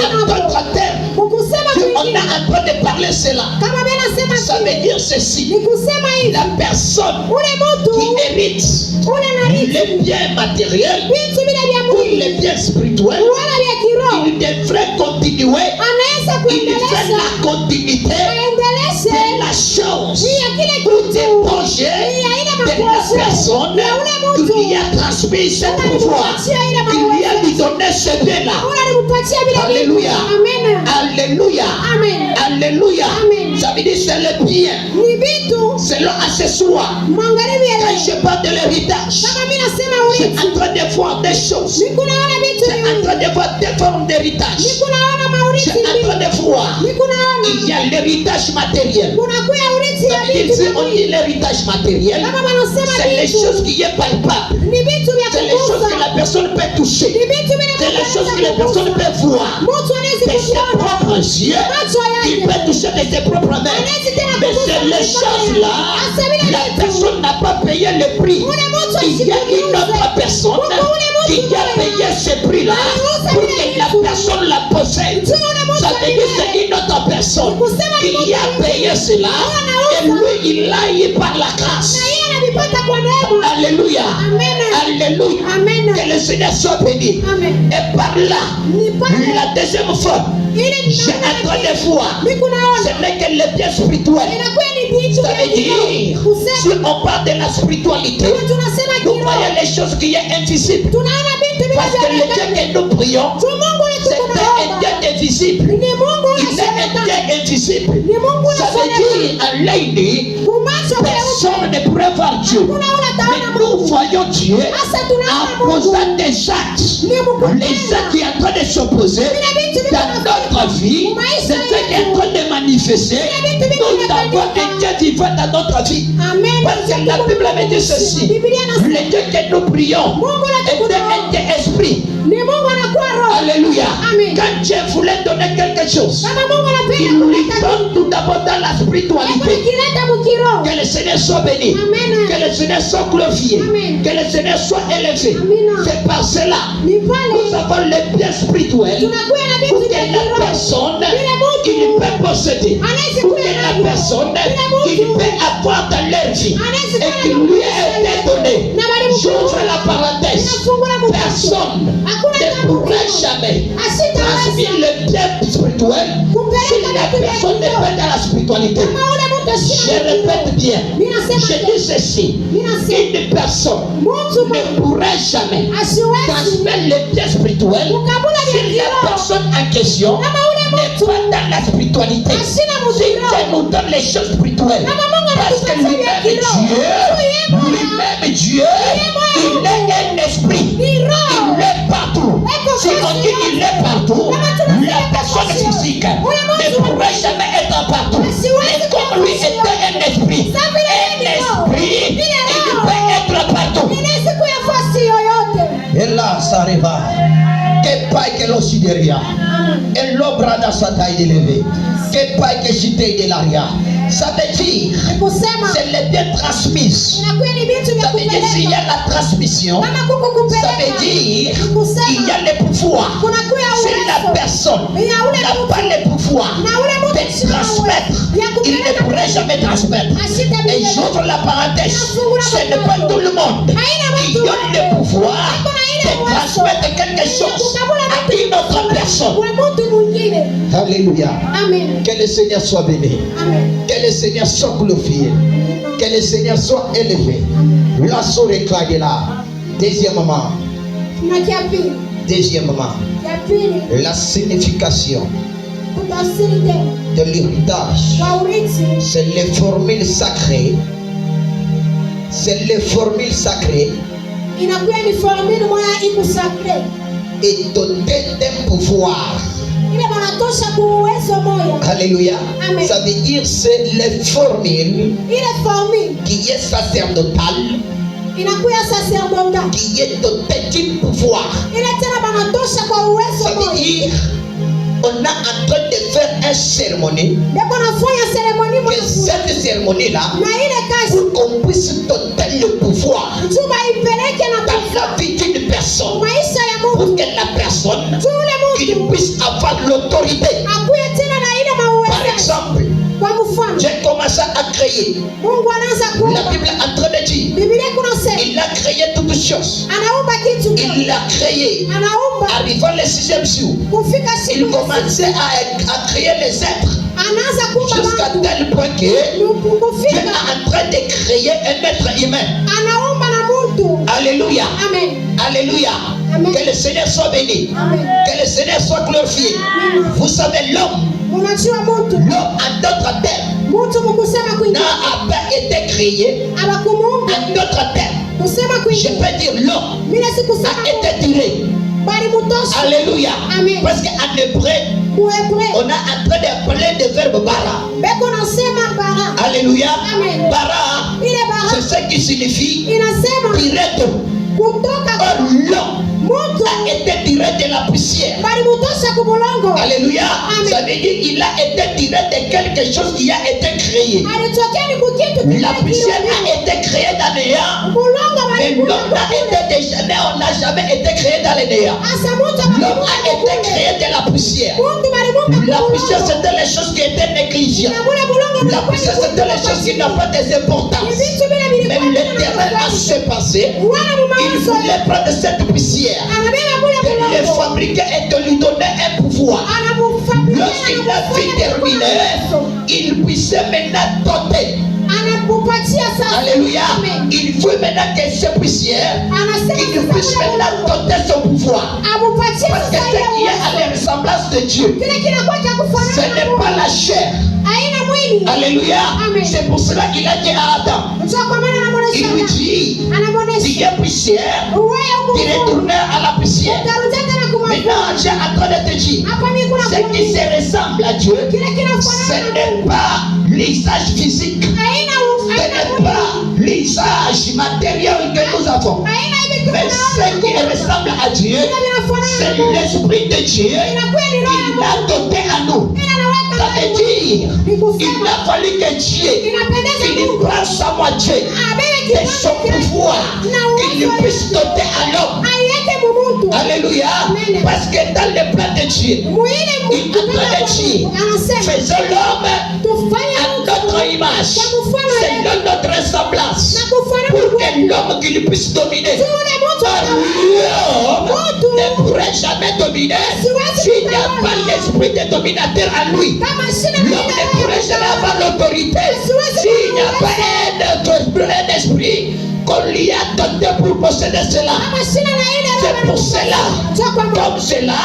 En d'autres termes, on a en train de parler cela. Ça veut dire ceci. La personne qui hérite les biens matériels ou les biens spirituels, il devrait continuer. Il fait la continuité de la chose ou des projets de la personne qui lui a transmis ce pouvoir, qui lui a donné ce bien-là. Alléluia. Alléluia. Alléluia. Ça veut dire c'est le bien. C'est l'accessoire. Quand je parle de l'héritage, je suis en train de voir des choses. Je suis en train de voir des formes d'héritage. Je suis en train de voir. Il y a l'héritage matériel. Ça veut dire si on dit l'héritage matériel, c'est les choses qui sont palpables. C'est les choses que la personne peut toucher. C'est les choses que la personne peut voir. De ses propres yeux, il peut toucher de ses propres mains. Mais c'est les choses-là, la personne n'a pas payé le prix. Il y a une autre personne qui a payé ce prix-là pour que la personne la possède. Ça veut dire que c'est une autre personne qui a payé cela et lui il l'a eu par la grâce. Alléluia. Alléluia. Que le Seigneur soit béni. Et par là, la deuxième fois, j'ai en train de voir, ce n'est que le bien spirituel. Ça veut dire, si on parle de la spiritualité, nous voyons les choses qui sont invisibles. Parce que le Dieu que nous prions, c'est un Dieu invisible. Il est un Dieu invisible. Ça veut dire, à l'œil, personne ne pourrait voir Dieu. Mais nous voyons Dieu en posant des actes. Les actes qui sont en train de s'opposer dans notre vie, c'est ce qui est en train de manifester. Nous avons un Dieu vivant dans notre vie. Parce que la Bible avait dit ceci. Le Dieu que nous prions est un Dieu esprit. Alléluia. Quand Dieu voulait donner quelque chose, il lui donne tout d'abord dans la spiritualité. Que le Seigneur soit béni. Que le Seigneur soit glorifié. Que le Seigneur soit élevé. C'est par cela nous avons le bien spirituel pour que la personne il peut posséder. Pour que la personne il peut avoir dans leur vie. Et qu'il lui a été donné. J'ouvre la parenthèse. Personne ne pourra jamais transmettre le bien spirituel si la personne n'est pas dans la spiritualité. Je répète bien, je dis ceci, une personne ne pourra jamais transmettre le bien spirituel si la personne en question n'est pas dans la spiritualité. Si Dieu nous donne les choses spirituelles, parce que lui-même Dieu, il est un esprit, il est partout. Si on dit qu'il est partout, la personne physique ne pourrait jamais être partout. Mais comme lui était un esprit, il peut être partout. Et là, ça arrive. Que pas que l'on sidéria. Et l'obra dans sa taille élevée. Que pas que j'étais de l'aria. Ça veut dire, c'est le bien transmis. Ça veut dire s'il y a la transmission, ça veut dire il y a le pouvoir. Si la personne n'a pas le pouvoir de transmettre, il ne pourrait jamais transmettre. Et j'ouvre la parenthèse, ce n'est pas tout le monde qui a le pouvoir de transmettre quelque chose à une autre personne. Alléluia. Amen. Que le Seigneur soit béni. Amen. Que le Seigneur soit glorifié. Que le Seigneur soit élevé. La soirée est là. Deuxièmement, la signification de l'héritage, c'est les formules sacrées. C'est les formules sacrées. Et doté d'un pouvoir. Alléluia. Amen. Ça veut dire c'est les formules qui est sacerdotale, qui est doté d'un pouvoir. Ça veut dire on a en train de faire une cérémonie. Que cette cérémonie-là, pour qu'on puisse donner le pouvoir dans la vie d'une personne, pour que la personne il puisse avoir l'autorité. Par exemple, j'ai commencé à créer. La Bible est en train de dire, il a créé toutes choses. Il l'a créé. Arrivant le 6e jour, il commençait à créer les êtres. Jusqu'à tel point que Dieu est en train de créer un être humain. Alléluia. Alléluia. Que le Seigneur soit béni. Que le Seigneur soit glorifié. Vous savez, l'homme en d'autres termes n'a pas été créé. En d'autres termes, je peux dire l'homme a été tiré. Alléluia. Parce qu'en hébreu, on a en train d'appeler le verbe bara. Alléluia. Bara, c'est ce qui signifie tirer. Or, l'homme a été tiré de la poussière. Alléluia. Ça veut dire qu'il a été tiré de quelque chose qui a été créé. La poussière a été créée dans le néant. Mais l'homme n'a jamais été créé dans le néant. L'homme a été créé de la poussière. La poussière, c'était les choses qui étaient négligées. La poussière, c'était les choses qui n'ont pas d'importance. Mais l'Éternel a se passé. Il voulait prendre cette poussière, de le fabriquer et de lui donner un pouvoir. Lorsqu'il a fait terminer, il puissait maintenant doter. Alléluia. Il faut maintenant que ces poussières, qu'il puisse maintenant doter son pouvoir. Parce que ce qui est à la ressemblance de Dieu, ce n'est pas la chair. Alléluia. C'est pour cela qu'il a dit à Adam, il lui dit, tu es poussière, tu retournes à la poussière. Maintenant, j'ai en train de te dire, ce qui se ressemble à Dieu, ce n'est pas l'usage physique, ce n'est pas l'usage matériel que nous avons. Mais ce qui ressemble à Dieu, c'est l'Esprit de Dieu qui l'a doté à nous. Ça veut dire, il a fallu que Dieu, qu'il prenne sa moitié de son pouvoir, qu'il puisse doter à l'homme. Alléluia. Parce que dans le plan de Dieu, il a dit, faisons l'homme à notre image, selon notre ressemblance, pour que l'homme qu'il puisse dominer. L'homme ne pourrait jamais dominer s'il n'y a pas l'esprit de dominateur en lui. L'homme ne pourrait jamais avoir l'autorité s'il n'y a pas un esprit qu'on lui a donné pour posséder cela. C'est pour cela, comme cela,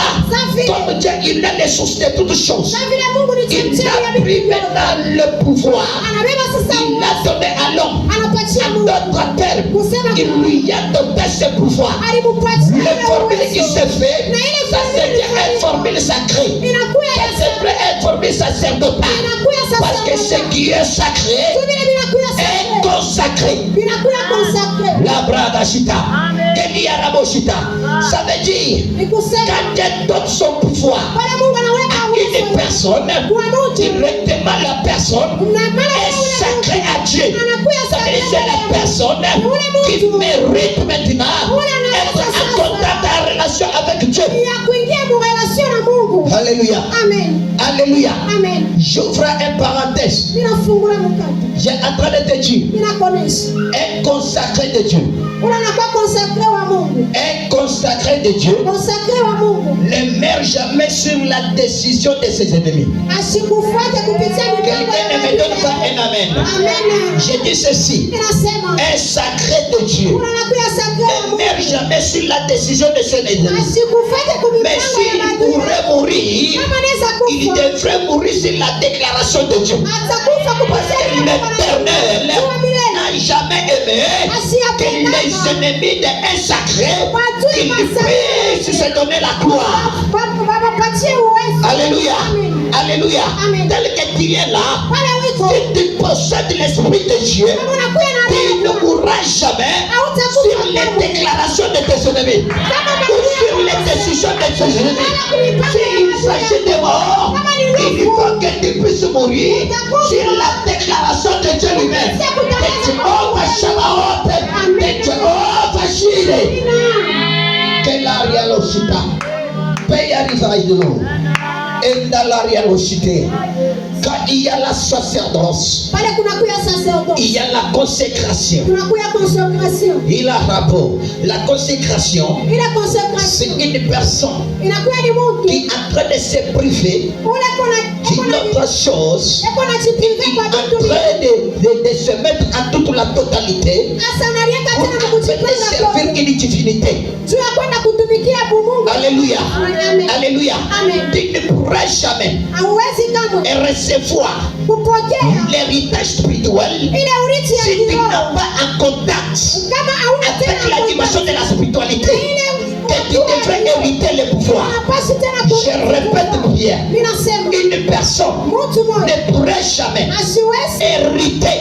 comme Dieu, il a les sources de toutes choses. Il a pris maintenant le pouvoir. Il l'a donné à l'homme. En d'autres termes, il lui a donné ce pouvoir. Le formule qui se fait, ça c'est une formule sacrée. Ça c'est une formule sacerdotale. Parce que ce qui est sacré est consacré. La brada chita. Ça veut dire, quand Dieu donne son pouvoir à une personne, directement la personne est sacrée à Dieu. Ça veut dire c'est la personne qui mérite maintenant être en contact, en relation avec Dieu. Alléluia. Alléluia. J'ouvre une parenthèse. J'ai en train de te dire, un consacré de Dieu. Un consacré de Dieu ne meurt jamais sur la décision de ses ennemis. Quelqu'un ne me donne pas un amen. Je dis ceci, un sacré de Dieu ne meurt jamais sur la décision de ses ennemis. Mais s'il pourrait mourir, il devrait mourir sur la déclaration de Dieu. Parce que l'Éternel n'a jamais aimé que les ennemis d'un sacré qu'il puisse se donner la gloire. Alléluia. Alléluia. Tel que tu es là, si tu possèdes l'Esprit de Dieu, tu ne mourras jamais sur les déclarations de tes ennemis ou sur les décisions de tes ennemis. S'il s'agit de mort, il faut que tu puisses mourir sur la déclaration de Dieu lui-même. De Jéhovah Shabbat, de Jéhovah Jireh. Que l'aria l'osita. Paye arrivera de nous. Quand il y a la sacerdoce, il y a la consécration. Il a rapport. La consécration, c'est une personne qui est en train de se priver d'une autre chose, qui est en train de se mettre en toute la totalité pour servir une divinité. Alléluia. Alléluia. Tu ne pourras jamais recevoir l'héritage spirituel si tu n'as pas un contact avec la dimension de la spiritualité que tu devrais hériter le pouvoir. Je répète bien, une personne ne pourrait jamais hériter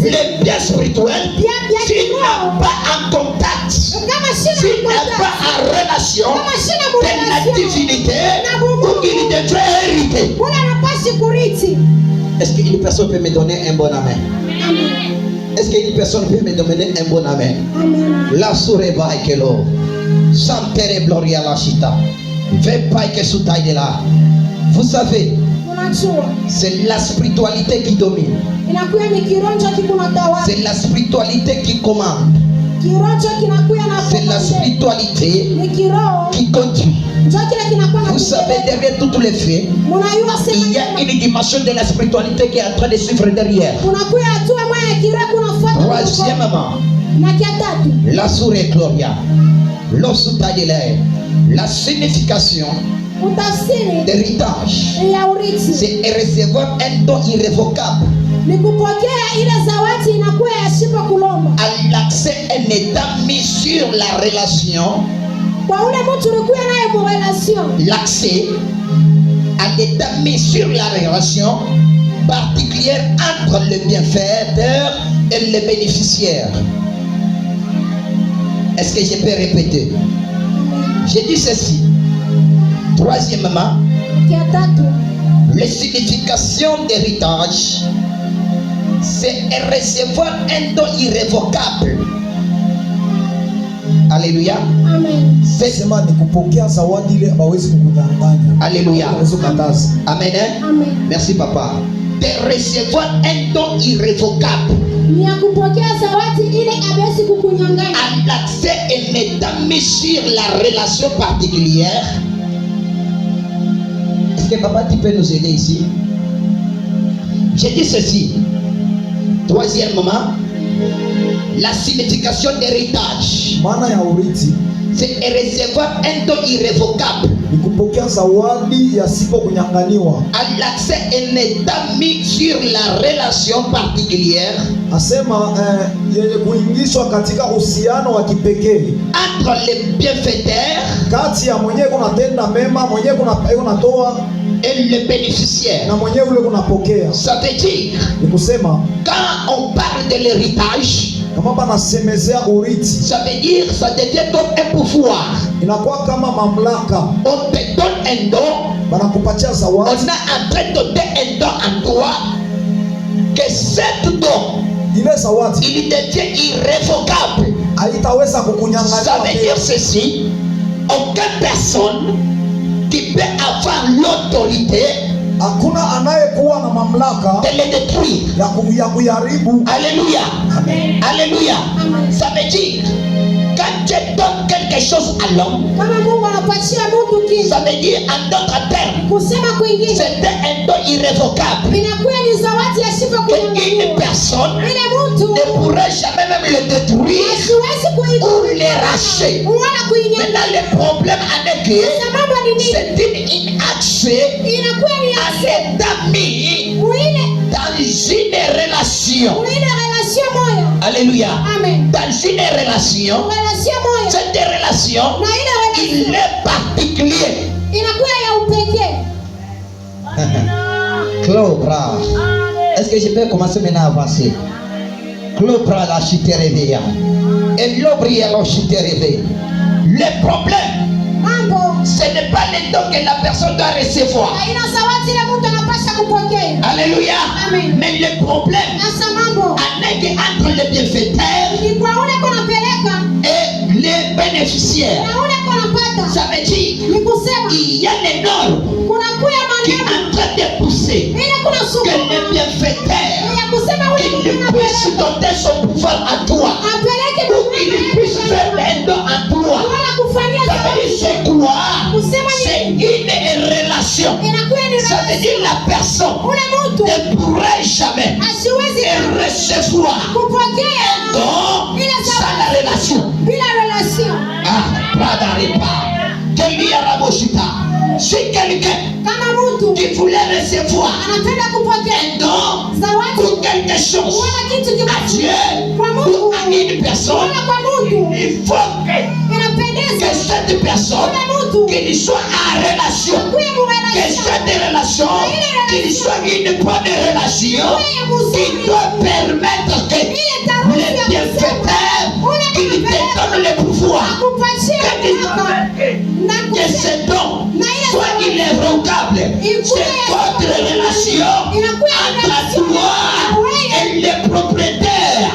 le bien spirituel si tu n'as pas un contact, si tu n'as pas en relation de la divinité où il devrait hériter. Est-ce qu'une personne peut me donner un bon amen? Est-ce qu'une personne peut me donner un bon amen? La sureba et que l'eau. Santere gloria la chita. Vepa que sous taille de là. Vous savez, c'est la spiritualité qui domine. C'est la spiritualité qui commande. C'est la spiritualité qui conduit. Vous savez, derrière tous les faits, il y a une dimension de la spiritualité qui est en train de suivre derrière. Troisièmement, la sourée Gloria, la signification d'héritage, c'est recevoir un don irrévocable. L'accès en état mis sur la relation. L'accès à l'état mis sur la relation particulière entre le bienfaiteur et le bénéficiaire. Est-ce que je peux répéter? J'ai dit ceci. Troisièmement, la signification d'héritage, c'est recevoir un don irrévocable. Alléluia. Alléluia. Amen. Merci papa. De recevoir un don irrévocable. L'accès en étant mis sur la relation particulière. Est-ce que papa tu peux nous aider ici? J'ai dit ceci. Troisièmement, la signification d'héritage, c'est recevoir un don irrévocable. L'accès en étant mis sur la relation particulière entre les bienfaiteurs et le bénéficiaire. Ça veut dire, quand on parle de l'héritage, ça veut dire ça te donne un pouvoir. On te donne un don. On a en train de donner un don à toi, que cet don il devient irrévocable. Ça veut dire ceci: aucune personne qui peut avoir l'autorité de le détruire. Alléluia. Alléluia. Ça veut dire, quand tu donnes quelque chose à l'homme, ça veut dire en d'autres termes, c'est un don irrévocable. Une personne ne pourrait jamais même le détruire ou le racher. Maintenant le problème avec eux, c'est une accès à l'état mis dans une relation. Alléluia. Dans une relation, cette relation, il est particulier. Claude Bra. Est-ce que je peux commencer maintenant à avancer? Claude Bra, la chute réveillée. Et l'obri, la chute réveillée. Le problème, ce n'est pas le don que la personne doit recevoir. Alléluia. Mais le problème, entre les bienfaiteurs et les bénéficiaires, ça veut dire il y a les normes qui qu'il puisse donner son pouvoir à toi, pour qu'il puisse faire un don à toi. Ça veut dire c'est quoi? C'est une relation. Ça veut dire la personne ne pourrait jamais recevoir un don sans la relation. Ah, si quelqu'un qui voulait recevoir un don pour quelque chose à Dieu ou à une personne, il faut que cette personne qu'il soit en relation, que cette relation qu'il soit une bonne relation qui doit permettre que le bienfaiteur qu'il te donne le pouvoir que ce don soit irrévocable. C'est votre relation entre toi et le propriétaire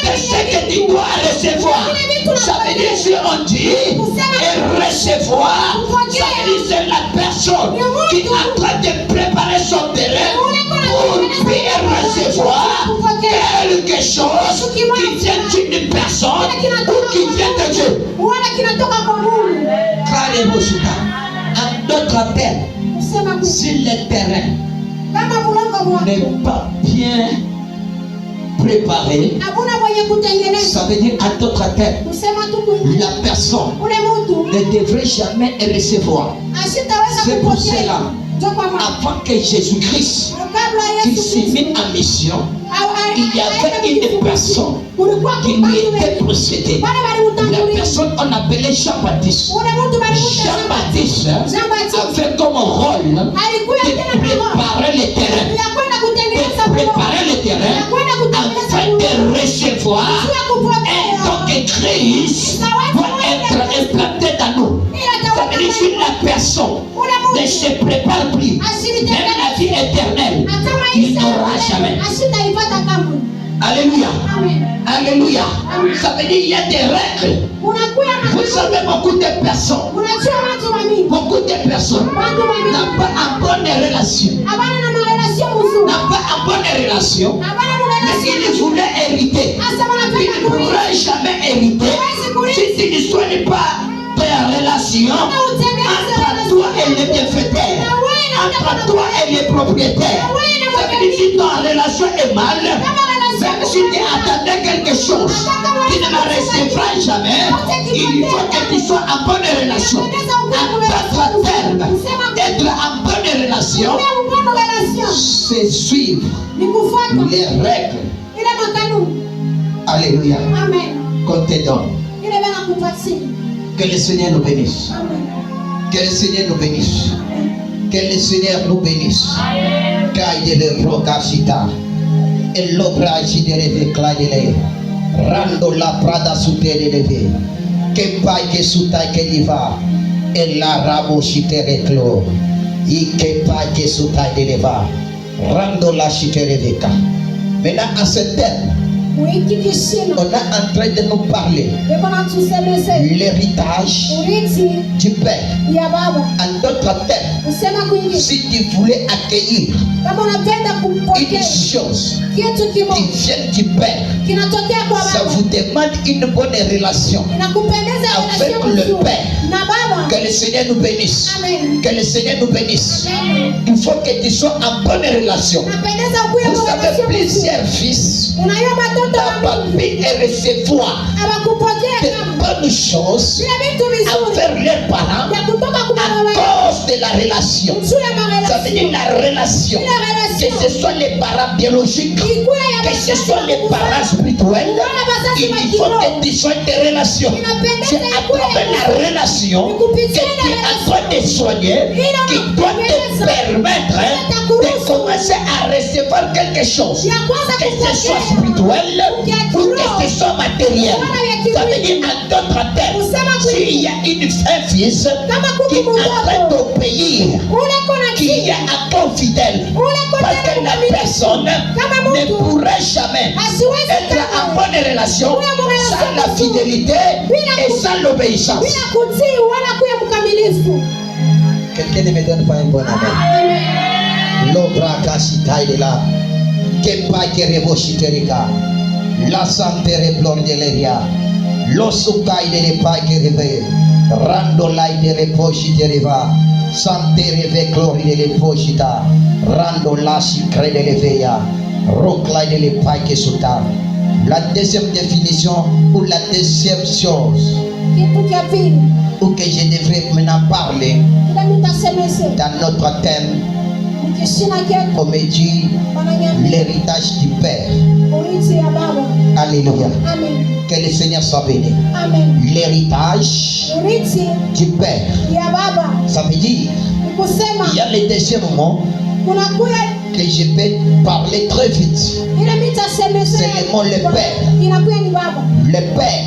de ce que tu dois recevoir. Ça veut dire si on dit et recevoir, ça veut dire c'est la personne qui est en train de préparer son terrain pour bien recevoir quelque chose qui vient d'une personne ou qui vient de Dieu. En d'autres termes, si le terrain n'est pas bien préparé, ça veut dire en d'autres termes, la personne ne devrait jamais recevoir. C'est pour cela, avant que Jésus-Christ s'est mis en mission, il y avait une personne qui lui était procédée. La personne qu'on appelait Jean-Baptiste. Jean-Baptiste avait comme rôle de préparer le terrain. De préparer le terrain afin de recevoir un don que Christ doit être implanté dans nous. Ça veut dire que la personne ne se prépare plus, même la vie éternelle, il n'aura jamais. Alléluia. Alléluia. Ça veut dire qu'il y a des règles. Vous savez, beaucoup de personnes n'ont pas une bonne relation. N'a pas une bonne relation. Mais il voulait hériter. Il ne pourrait jamais hériter si tu ne sois pas en relation entre toi et le bienfaiteur, entre toi et le propriétaire. Ça veut dire que si ton relation est mal, même si tu attendais quelque chose, tu ne la recevras jamais. Il faut que tu sois en bonne relation. En d'autres termes, être en bonne relation, c'est suivre les règles. Alléluia. Qu'on te donne. Que le Seigneur nous bénisse. Que le Seigneur nous bénisse. Que le Seigneur nous bénisse. Caille de Rocachita. Et l'obrage de révéclaille. Rando la prada sous terre de que paille que sous taille que l'hiver. Et la rabo chite reclo. Que paille que sous taille de l'hiver. Rando la chite révéca. Maintenant, à ce terme, on est en train de nous parler l'héritage du Père. En d'autres termes, si tu voulais accueillir une chose qui vient du Père, ça vous demande une bonne relation avec le Père. Que le Seigneur nous bénisse. Que le Seigneur nous bénisse. Il faut que tu sois en bonne relation. Vous avez plusieurs fils. Ta papi et recevoir de bonnes choses envers leurs parents à cause de la relation. Ça veut dire la relation. Que ce soit les parents biologiques, que ce soit les parents spirituels, il faut que tu sois des relations. C'est à travers la relation que tu es en train de soigner qui doit te permettre de commencer à recevoir quelque chose. Que ce soit spirituel ou que ce soit matériel. Ça veut dire en d'autres termes, s'il y a un fils qui est en train d'obéir, qui est encore fidèle, parce que la personne ne pourrait jamais être en bonne relation sans la fidélité et sans l'obéissance. Quelqu'un ne me donne pas un bon amen. L'obra kashita est là. Que pa que rebochiterika. La santé reblondeleria. L'osukai de pa que reve. Rando lai de rebochitereva. Santé reve glory de repochita. Rando la secret de leveya. Roklai de pa que suta. La deuxième définition ou la deuxième chose ou que je devrais maintenant parler dans notre thème, on me dit l'héritage du Père. Alléluia. Que le Seigneur soit béni. L'héritage du Père. Ça veut dire, il y a le deuxième mot que je peux parler très vite. C'est le mot le Père. Le Père,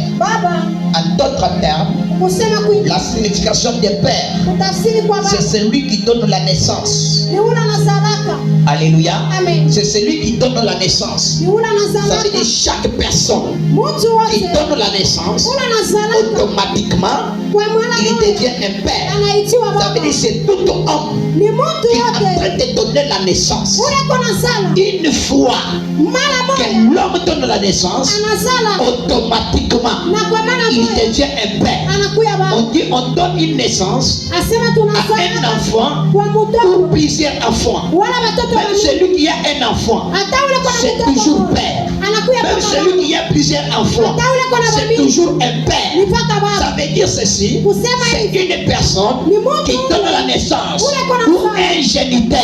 en d'autres termes, la signification du Père, c'est celui qui donne la naissance. Alléluia. C'est celui qui donne la naissance. Ça veut dire chaque personne qui donne la naissance, automatiquement, il devient un père. Ça veut dire c'est tout homme qui est en train de donner la naissance. Une fois que l'homme donne la naissance, automatiquement, il devient un père. On dit on donne une naissance à un enfant ou plusieurs enfants. Même celui qui a un enfant, c'est toujours père. Même celui qui a plusieurs enfants, c'est toujours un père. Ça veut dire ceci, c'est une personne qui donne la naissance ou un géniteur.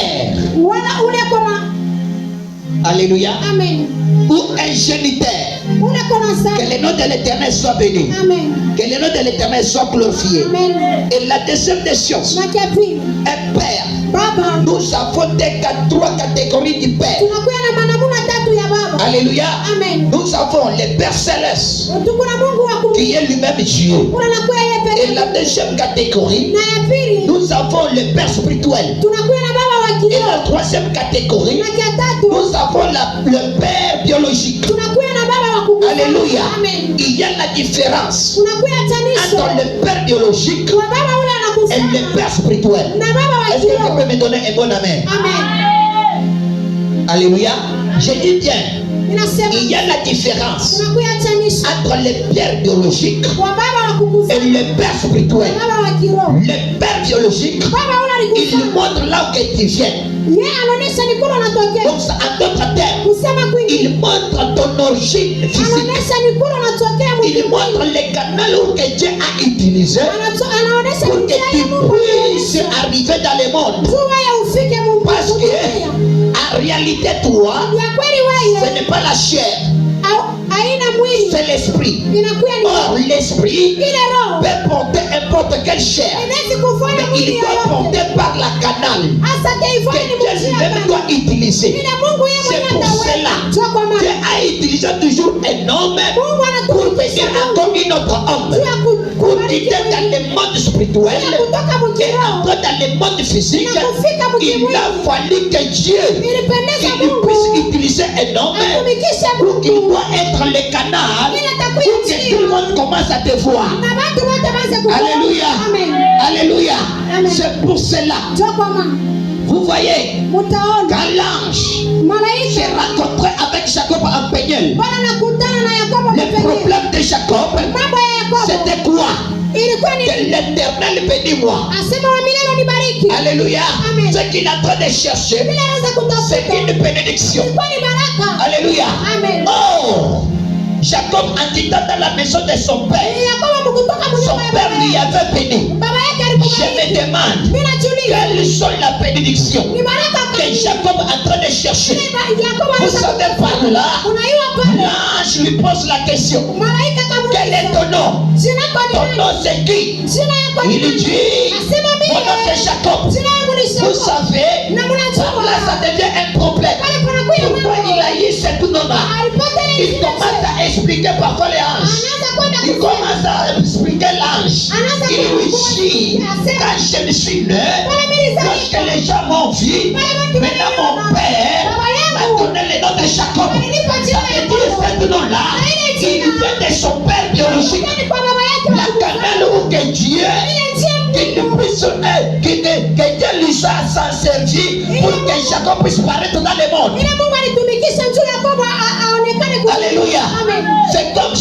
Alléluia. Amen. Ou un géniteur. Que le nom de l'Éternel soit béni. Amen. Que le nom de l'Éternel soit glorifié. Amen. Et la deuxième des choses, un père. Baba. Nous avons trois catégories du père. Alléluia. Amen. Nous avons le Père Céleste qui est lui-même Dieu. Et la deuxième catégorie, nous avons le Père spirituel. Et la troisième catégorie, nous avons le Père biologique. Alléluia. Amen. Il y a la différence entre le Père biologique et le Père spirituel. Est-ce que tu peux me donner un bon amen? Amen. Alléluia. Je dis bien, il y a la différence entre le Père biologique et le Père spirituel. Le Père biologique, il montre là où tu viens. Donc, en d'autres termes, il montre ton origine physique. Il montre les canaux que Dieu a utilisés pour que tu puisses arriver dans le monde. Parce que, en réalité, toi, ce n'est pas la chair, c'est l'esprit. Or, l'esprit peut porter n'importe quelle chair, mais il doit porter par la canal que Dieu même doit utiliser. C'est pour cela Dieu a utilisé toujours un homme pour venir encore un autre homme, pour quitter dans le monde spirituel et entrer dans le monde physique. Il a fallu que Dieu puisse utiliser un homme pour qu'il doit être le canal pour que tout le monde commence à te voir. Alléluia. Alléluia. C'est pour cela. Vous voyez, quand l'ange s'est rencontré avec Jacob en Péniel, le problème de Jacob, c'était quoi? Que l'Éternel bénit-moi. Alléluia. Ce qu'il est en train de chercher, c'est une bénédiction. Alléluia. Oh, Jacob, en quittant dans la maison de son père lui avait béni. Je me demande quelles sont la bénédiction que Jacob est en train de chercher. Vous savez par là, l'ange lui pose la question: quel est ton nom? Ton nom c'est qui? Il dit: mon nom c'est Jacob. Vous savez, par là ça devient un problème. Pourquoi il a eu ce nom-là? Il commence à expliquer parfois les anges. Il commence à expliquer l'ange. Il lui dit: quand je me suis né, lorsque les gens m'ont vu, maintenant mon père m'a donné le nom de Jacob. Ça veut dire ce nom-là, il vient de son père biologique. La canal où que Dieu, que Dieu lui a s'en servi pour que Jacob puisse paraître dans le monde.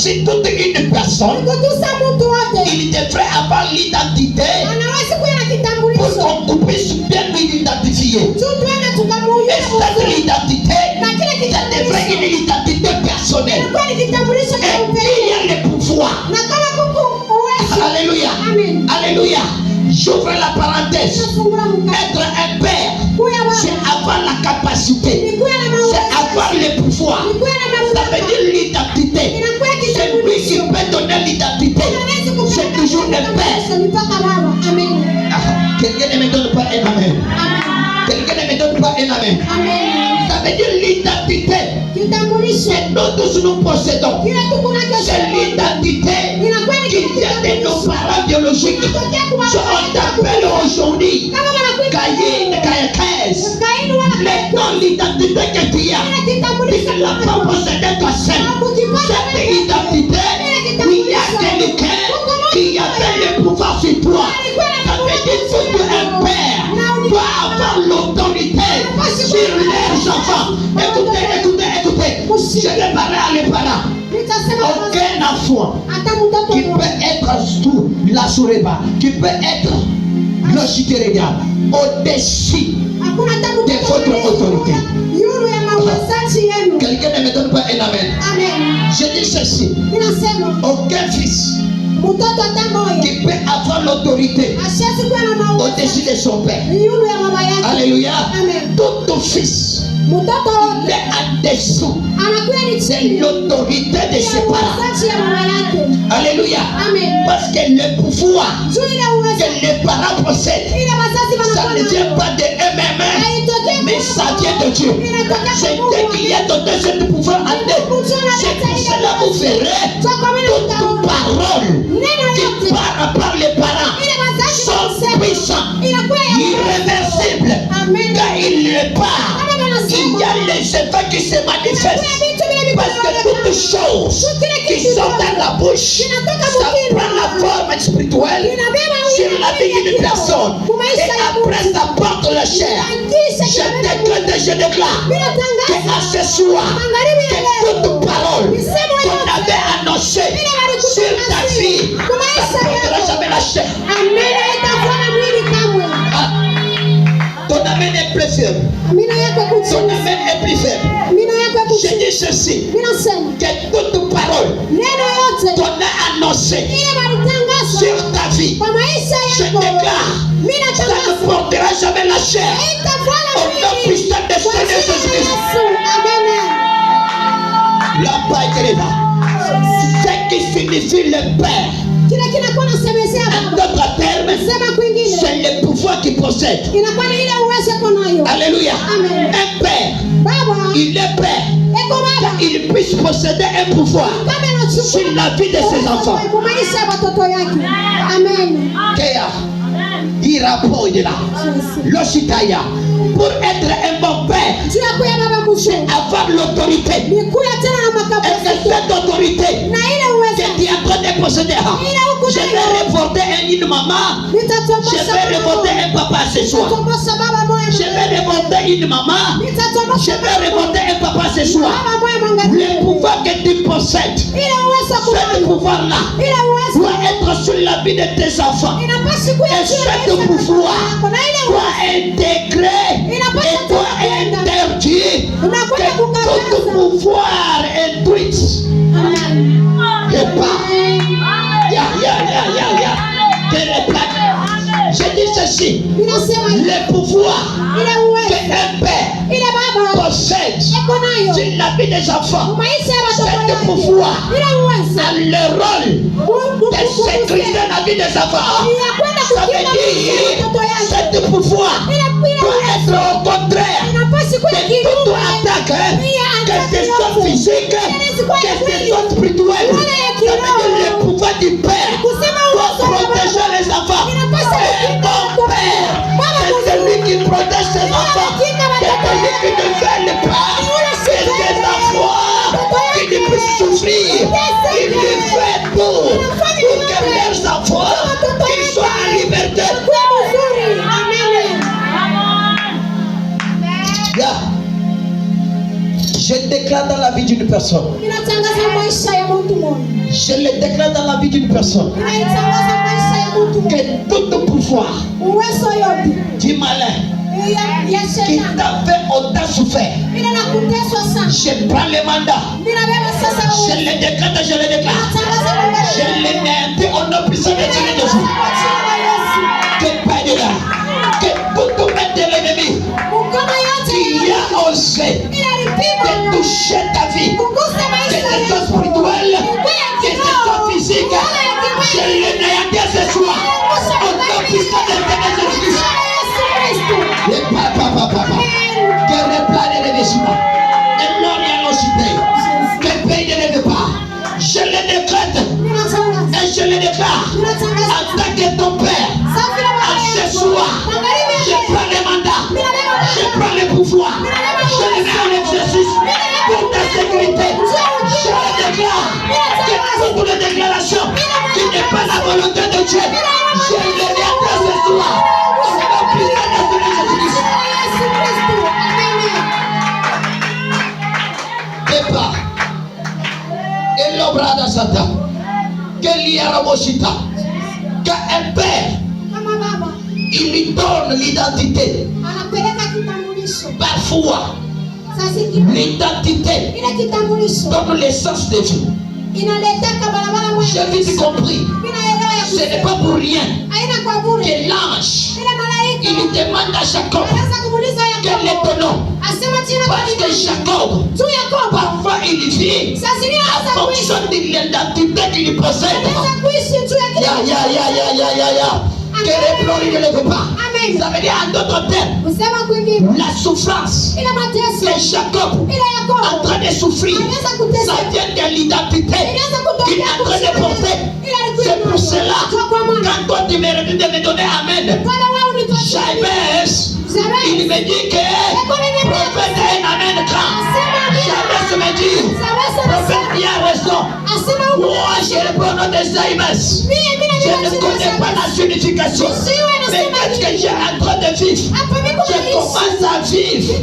aussi toute une personne, il devrait avoir l'identité pour qu'on puisse bien l'identifier. Et cette identité, ça devrait être une identité personnelle. Et il y a le pouvoir. Alléluia. Alléluia. J'ouvre la parenthèse. Être un père, c'est avoir la capacité, c'est avoir le pouvoir. Ça veut dire l'identité. C'est lui qui peut donner l'identité. C'est toujours un père. Quelqu'un ne me donne pas un amen. Quelqu'un ne me donne pas un amen. Ça veut dire l'identité. C'est nous tous nous possédons. C'est l'identité qui vient de nos parents biologiques. On t'appelle aujourd'hui Caïn, Caïkès. Maintenant, l'identité que tu as, tu ne l'as pas possédée toi seul. Cette identité, il y a quelqu'un qui avait le pouvoir sur toi. Ça veut dire que un père doit avoir l'autorité sur les enfants. Écoutez, écoutez, écoutez. Je vais parler à les parents. Aucun enfant qui peut être sous la soureba, qui peut être au-dessus de votre autorité. Quelqu'un ne me donne pas un amen. Je dis ceci. Aucun fils qui peut avoir l'autorité au-dessus de son père. Alléluia. Tout fils, il est en dessous de l'autorité de ses parents. Alléluia. Parce que le pouvoir que les parents possèdent, ça ne vient pas de eux-mêmes, mais ça vient de Dieu. C'est Dieu qui a donné ce pouvoir à eux. C'est pour cela que vous verrez toute parole qui part par les parents sont puissants, irréversibles. Quand il le part, il y a les effets qui se manifestent. Parce que toutes choses qui sont dans la bouche, ça prend la forme spirituelle sur la vie d'une personne. Et après, ça porte la chair. Je déclare qu'à ce soir, que toute parole qu'on avait annoncée sur ta vie, ça ne portera jamais la chair. Ton amen est plus faible. Ton amen est plus faible. Je dis ceci, que toute parole qu'on a annoncée sur ta vie, je déclare, ça ne portera jamais la chair. Au nom puissant de Seigneur Jésus-Christ. La paix est là. Ce qui signifie le Père. En d'autres termes, c'est le pouvoir qu'il possède. Alléluia. Un père, il est père. Il puisse posséder un pouvoir sur la vie de ses enfants. L'Oshitaya, pour être un bon père, c'est avoir l'autorité. Et que cette autorité que tu es en train de posséder, je vais reporter une maman, je vais reporter un papa ce soir. Je vais reporter une maman, je vais reporter un papa ce soir. Le pouvoir que tu possèdes, ce pouvoir-là doit être sur la vie de tes enfants. Et ce pouvoir doit intégrer et doit interdire que tout pouvoir induit et pas. Je dis ceci, le pouvoir qu'un père possède sur la vie des enfants, c'est pouvoir a le rôle de sécuriser la vie des enfants. Ça veut dire que ce pouvoir doit être au contraire de toute attaque, que ce soit physique, que ce soit spirituel. Ça veut dire le pouvoir du Père doit protéger les enfants. Et mon Père, c'est celui qui protège ses enfants. C'est celui qui ne veut pas que ses enfants qui ne puissent souffrir. Il le fait pour que leurs enfants qu'ils soient en liberté. Je déclare dans la vie d'une personne. Je le déclare dans la vie d'une personne. Que tout pouvoir du malin qui t'a fait autant souffert, je prends le mandat. Je le déclare, je le déclare. Je l'énerve au nom puissant de Jésus. Que pas de là. Que tout mettre de l'ennemi qui a osé de toucher ta vie, que ce soit spirituel, que ce soit physique, je l'énerve ce soir au nom puissant de Jésus. Et papa, que replane les déchiments. Et l'on y a l'occupé. Que paye ne lève pas. Je le décrète. Et je le déclare. En tant que ton père. À ce soir. Je prends le mandat. Je prends le pouvoir. Je le mets en exercice. Pour ta sécurité. Je le déclare. Que toutes les déclarations qui n'est pas la volonté de Dieu. Je le déclare ce soir. Et l'obrada sata que l'Iaramoshita, qu'un père il lui donne l'identité. Parfois l'identité donne l'essence de vie. J'ai vite compris. Ce n'est pas pour rien que l'ange il lui demande à Jacob quel est ton nom. Parce que Jacob parfois il vit en fonction de l'identité qu'il possède. Que les plans ne le veut pas. Ça veut dire en d'autres termes, la souffrance que Jacob est en train de souffrir, ça vient de l'identité qu'il est en train de porter. C'est pour cela, quand toi tu me redis de me donner Amen, Jabez, il me dit que prophète est un Amen grand. Jabez me dit, prophète bien raison. Moi je réponds au nom de Jabez. Je ne connais pas la signification. Mais qu'est-ce que j'ai en train de vivre? Je commence à vivre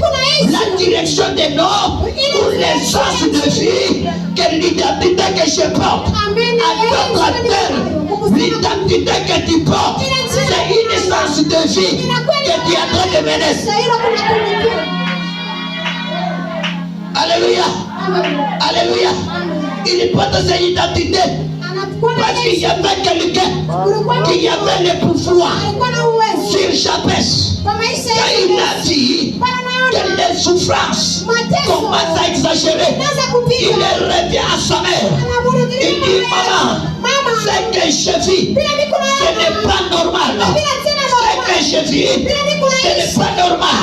la direction des noms pour l'essence de vie que l'identité que je porte. À d'autres termes, l'identité que tu portes, c'est une essence de vie que tu es en train de mener. Alléluia. Alléluia. Il porte cette identité. Parce qu'il y avait quelqu'un qui avait le pouvoir sur Jabez. Quand il a dit que les souffrances commencent à exagérer, il revient à sa mère. Il dit, maman, ce que je vis, ce n'est pas normal. Ce que je vis, ce n'est pas normal.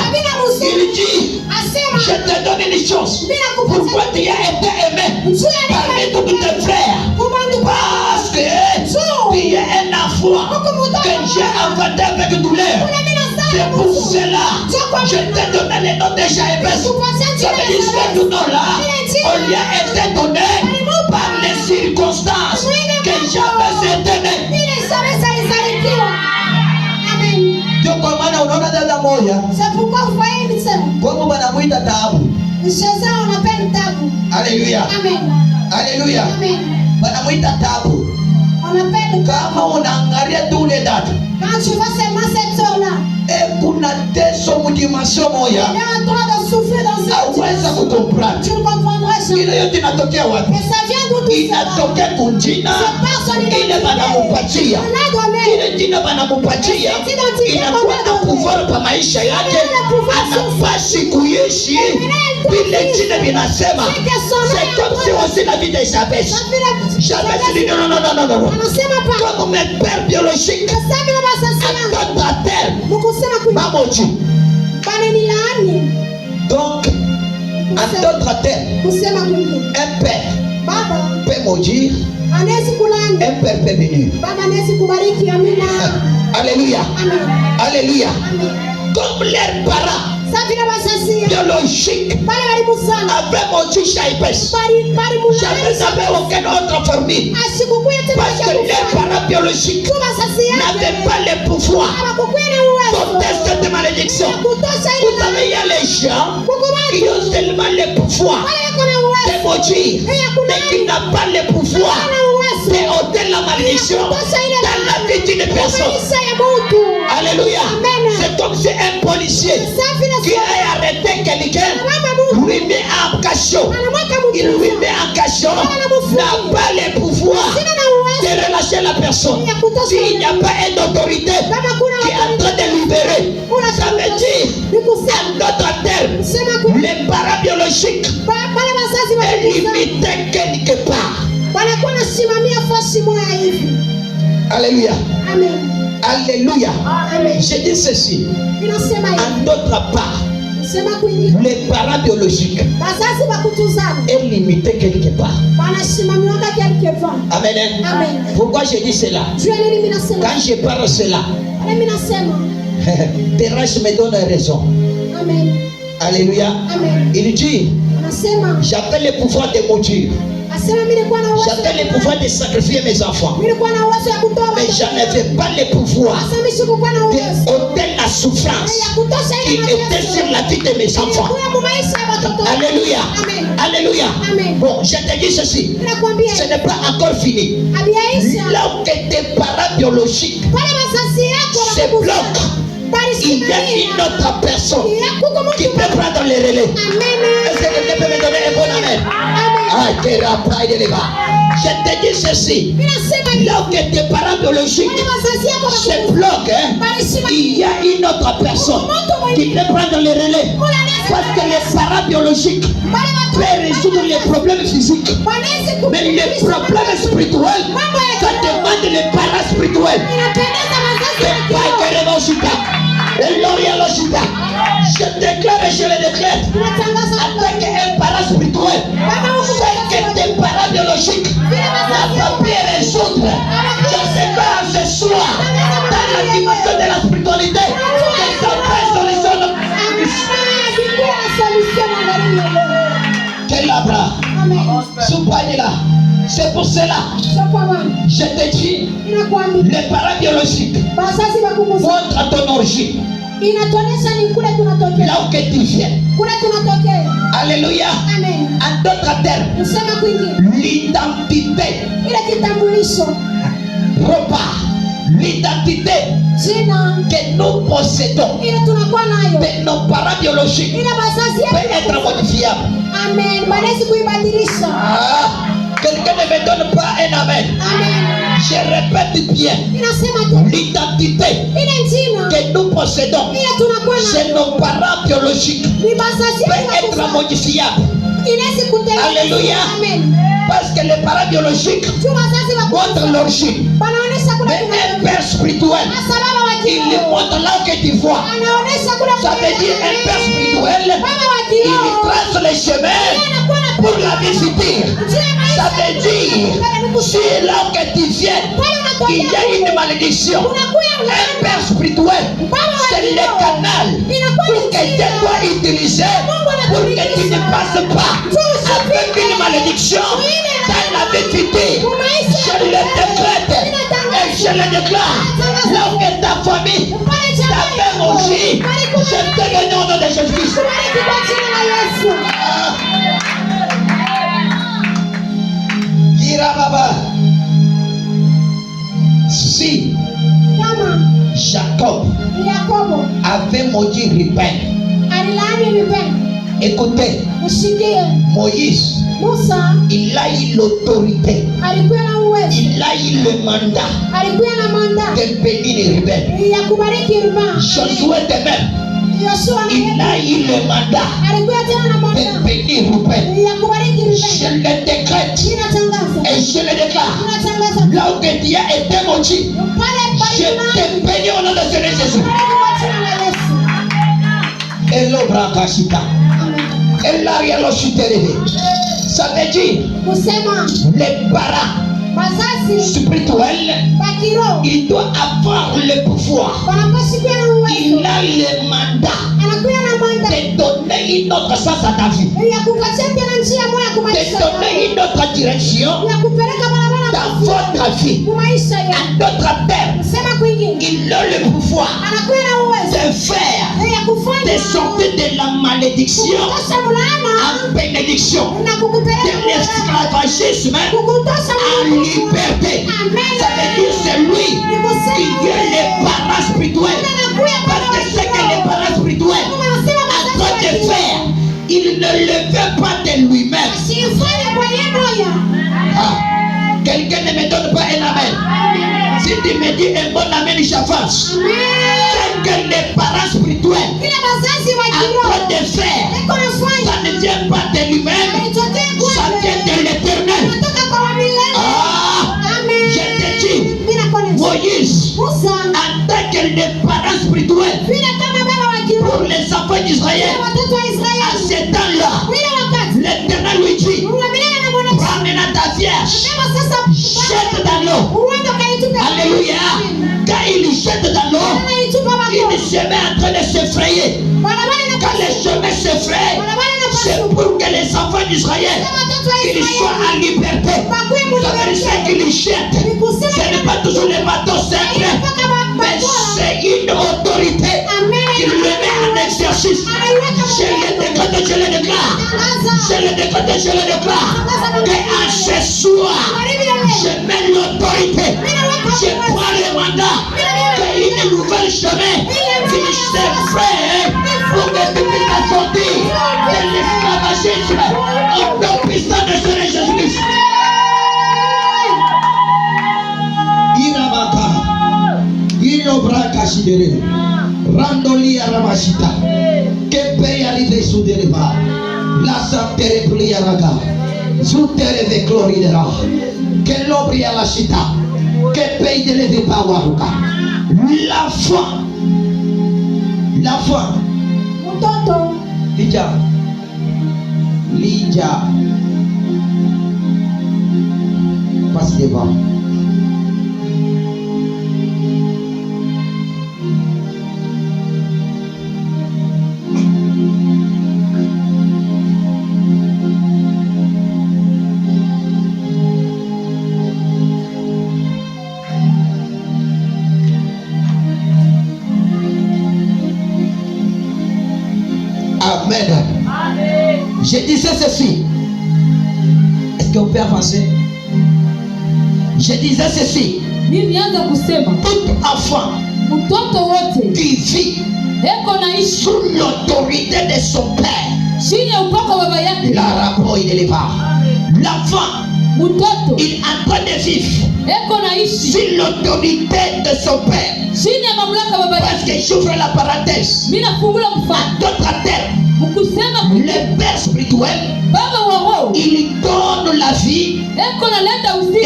Il dit, je te donne une chose. Pourquoi tu as été aimé parmi tous tes frères? Parce que tu es un enfant que j'ai enfanté avec douleur. C'est pour cela que je te donne le nom de Jabez. Ça veut dire que ce nom-là, on lui a été donné par les circonstances que Jabez était né. C'est pourquoi vous voyez une scène. Chez eux, on appelle tabou. Alléluia. Amen. Alléluia. Amen. On appelle Quand tu vois seulement cette heure-là, il est en train de souffrir dans cette situation. Tu ne comprendras jamais. Et ça vient d'où tout cela? C'est comme si aussi la vie de Jabez. Jabez dit non. Comme mes pères biologiques, à d'autres termes, Mamoji. Donc, en d'autres termes, un père peut maudire, un père peut bénir. Alléluia. Alléluia. Comme leurs parents biologique avait maudit Jabez. Jabez n'avait aucune autre famille. Parce que les parents biologiques n'avaient pas le pouvoir d'ôter cette malédiction. Vous savez, il y a les gens qui qui ont seulement le pouvoir de maudire, mais qui n'a pas le pouvoir d'ôter la malédiction dans la vie d'une personne. Alléluia. C'est comme si un policier qui a arrêté quelqu'un, lui met en cachot. Il lui met en cachot, n'a pas le pouvoir de relâcher la personne. S'il n'y a pas une autorité qui est en train de libérer, ça veut dire, en d'autres termes, les parabiologiques est limité quelque part. Alléluia. Alléluia. Je dis ceci. En d'autre part, les parabiologiques est limité quelque part. Amen. Pourquoi je dis cela? Quand je parle cela, Terrasse me donne raison. Alléluia. Il dit, j'appelle le pouvoir de maudire. J'avais le pouvoir de sacrifier mes enfants, mais je n'avais pas le pouvoir d'ôter la souffrance qui était sur la vie de mes enfants. Alléluia. Alléluia. Bon, je te dis ceci, ce n'est pas encore fini. L'homme qui était parabiologique se bloque. Il y a une autre personne qui peut prendre le relais. Est-ce que quelqu'un peut me donner un bon amen? Je te dis ceci, là où tes parents biologiques se bloquent, il y a une autre personne qui peut prendre le relais. Parce que les parents biologiques peuvent résoudre les problèmes physiques, mais les problèmes spirituels, ça demande les parents spirituels. Je déclare et je le déclare avec un parent spirituel, ce que tes parents biologiques n'ont pas pu résoudre. Je sais pas ce soir, dans la dimension de la spiritualité, que ça peut solutionner. Quel abra, Soupanila. C'est pour cela, je te dis, les parents biologiques, votre ton origine, là où tu viens. Alléluia. En d'autres termes, l'identité repart. L'identité que nous possédons de nos parents biologiques peut être modifiable. Amen. Quelqu'un ne me donne pas un amen. Je répète bien. L'identité que nous possédons chez nos parents biologiques peut être modifiable. Alléluia. Parce que les parents biologiques montrent l'origine. Mais un père spirituel, il montre là que tu vois. Ça veut dire un père spirituel, il trace les chemins pour la visiter. Ça veut dire, si là que tu viens, il y a une malédiction. Un père spirituel, c'est le canal pour que Dieu doit utiliser pour que tu ne passes pas avec une malédiction dans la vérité. Je le décrète et je le déclare. Là où est ta famille, ta mère aussi, je te bénis au nom de Jésus-Christ. Si Jacob avait maudit Ruben, écoutez, Moïse, il a eu l'autorité, il a eu le mandat de bénir Ruben. Josué de même, il a eu le mandat de bénir Ruben. Je le décrète et je le déclare. Là où tu as été maudit, je te bénis au nom de Seigneur Jésus. Et l'obra kashita. Et l'arrière le chuteré. Ça veut dire les parents spirituels, il doit avoir le pouvoir. Il a le mandat de donner une autre sens à ta vie, de donner une autre direction dans votre vie. En d'autres termes, il a le pouvoir de faire de sortir de la malédiction en bénédiction, de l'esclavagisme en liberté. Ça veut dire c'est lui qui est le parent spirituel. Parce que ce que les parents spirituels en train de faire, il ne le fait pas de lui-même. Quelqu'un ne me donne pas un amen. Si tu me dis un bon amen, j'avance. C'est que les parents spirituels en train de faire, ça ne vient pas de lui-même, ça vient de l'éternel. Je te dis, Moïse, en tant que les parents spirituels pour les enfants d'Israël, à ce temps-là, l'éternel lui dit, ramène ta vierge, jette dans l'eau. Alléluia. Quand il jette dans l'eau, il se met en train de s'effrayer. Quand les chemins s'effrayent, c'est pour que les enfants d'Israël qu'ils soient en liberté. Ça veut dire qu'ils jettent. Ce n'est pas toujours les bateaux simples, mais c'est une autorité qui le met en exercice. Je le décrète, je le déclare. Je le décrète, je le déclare. Que à ce soir, je mets l'autorité. Je prends le mandat. Qu'une nouvelle chemin qui s'effraie pour que tu puisses sortir de l'esclavagisme au nom puissant de Seigneur Jésus-Christ. Iramaka, Inobraka Shidere, Randoli Aramashita, Kepe arrive sous des rivers, la santé pliaraga, Zoutere de Gloridera, que l'obri à la chita, que paye de lever Pawaruka. La foi, Mutoto, Lija, passe devant. Je disais ceci. Est-ce qu'on peut avancer? Je disais ceci. Tout enfant qui vit sous l'autorité de son père, l'arabe il est là. L'enfant, il est en train de vivre sous l'autorité de son père. Parce que j'ouvre la parenthèse. En d'autres termes, le père spirituel, il donne la vie et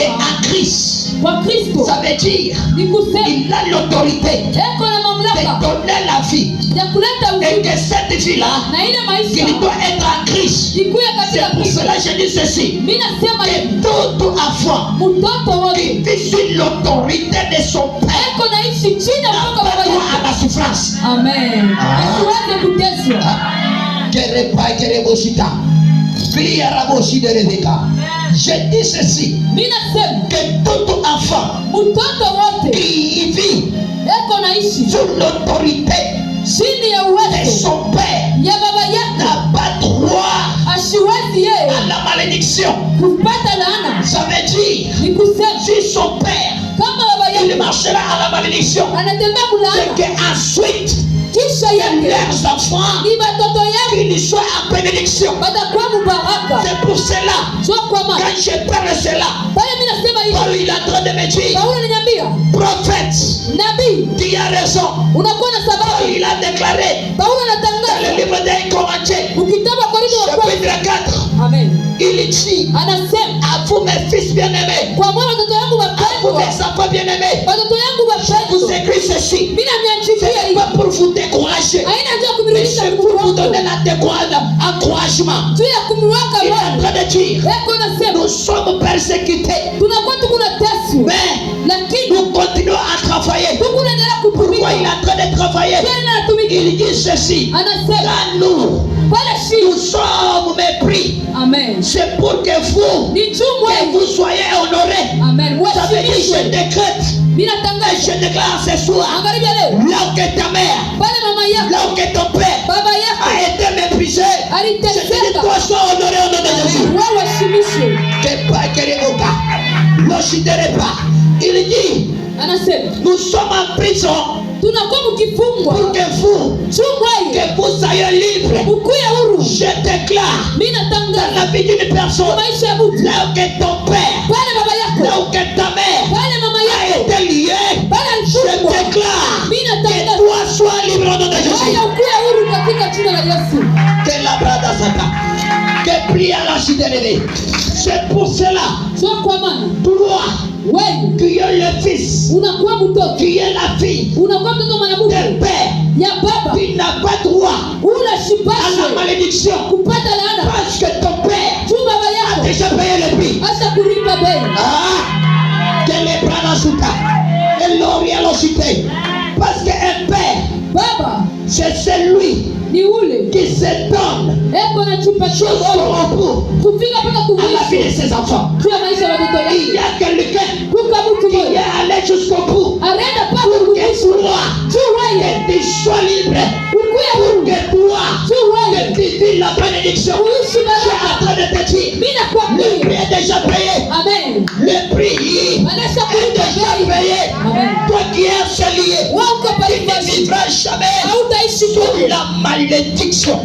à Christ. Ça veut dire il a l'autorité de donner la vie et que cette vie-là, il doit être en Christ. C'est pour cela que je dis ceci, que tout enfant qui vit sous l'autorité de son père n'a pas droit à la souffrance. Amen. Je dis ceci, que tout enfant qui vit sous l'autorité de son père n'a pas droit à la malédiction. Ça veut dire, si son père il marchera à la malédiction, c'est qu'ensuite leurs enfants qu'ils soient en bénédiction. C'est pour cela, quand je parle de cela, Paul il est en train de me dire, prophète, tu as raison. Paul il a déclaré dans le livre des Corinthiens, chapitre 4, il dit à vous mes fils bien-aimés, à vous mes enfants bien-aimés, je vous écris ceci. C'est pas pour vous décourager, mais c'est pour vous donner l'encouragement. Il est en train de dire, nous sommes persécutés, mais nous continuons à travailler. Pourquoi il est en train de travailler? Il dit ceci, car nous sommes mépris. C'est pour que vous soyez honorés. Amen. Ça veut dire je décrète. Et je déclare ce soir, là où que ta mère, là où que ton père a été méprisé, je te dis toi sois honoré au nom de Jésus. Que pas que les mots, l'ochitere pas. Il dit, nous sommes en prison pour que vous soyez libres. Je déclare dans la vie d'une personne, là où que ton père, là où que ta mère a été lié, je déclare que toi sois libre au nom de Jésus. Que la brada sata, que prie à la chidérée. C'est pour cela, toi, qui es le fils, qui est la fille, le père, qui n'a pas droit à la malédiction, parce que ton père a déjà payé le prix. Ah, que les bras souta, et l'oria l'ont cité, parce qu'un père, c'est celui qui se donne jusqu'au bout à la vie de ses enfants. Il y a quelqu'un qui est allé jusqu'au bout pour que tu sois libre, pour que toi que tu vis la bénédiction. Je suis en train de te dire, le prix est déjà payé. Amen. Le prix est déjà payé. Toi qui es cellier, tu ne vivras jamais sous la malédiction.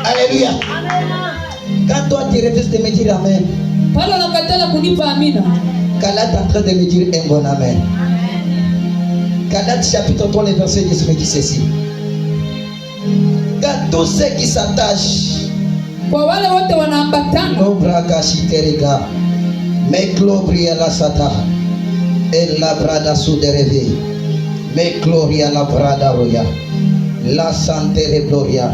Alléluia. Quand toi tu refuses de me dire Amen, Galate est en train de me dire un bon Amen. Galate chapitre 3, le verset 10 me dit ceci. Quand tous ceux qui s'attachent, mais gloria la sata, et la brada sous de rêver, mais gloria la brada roya, la santé de gloria,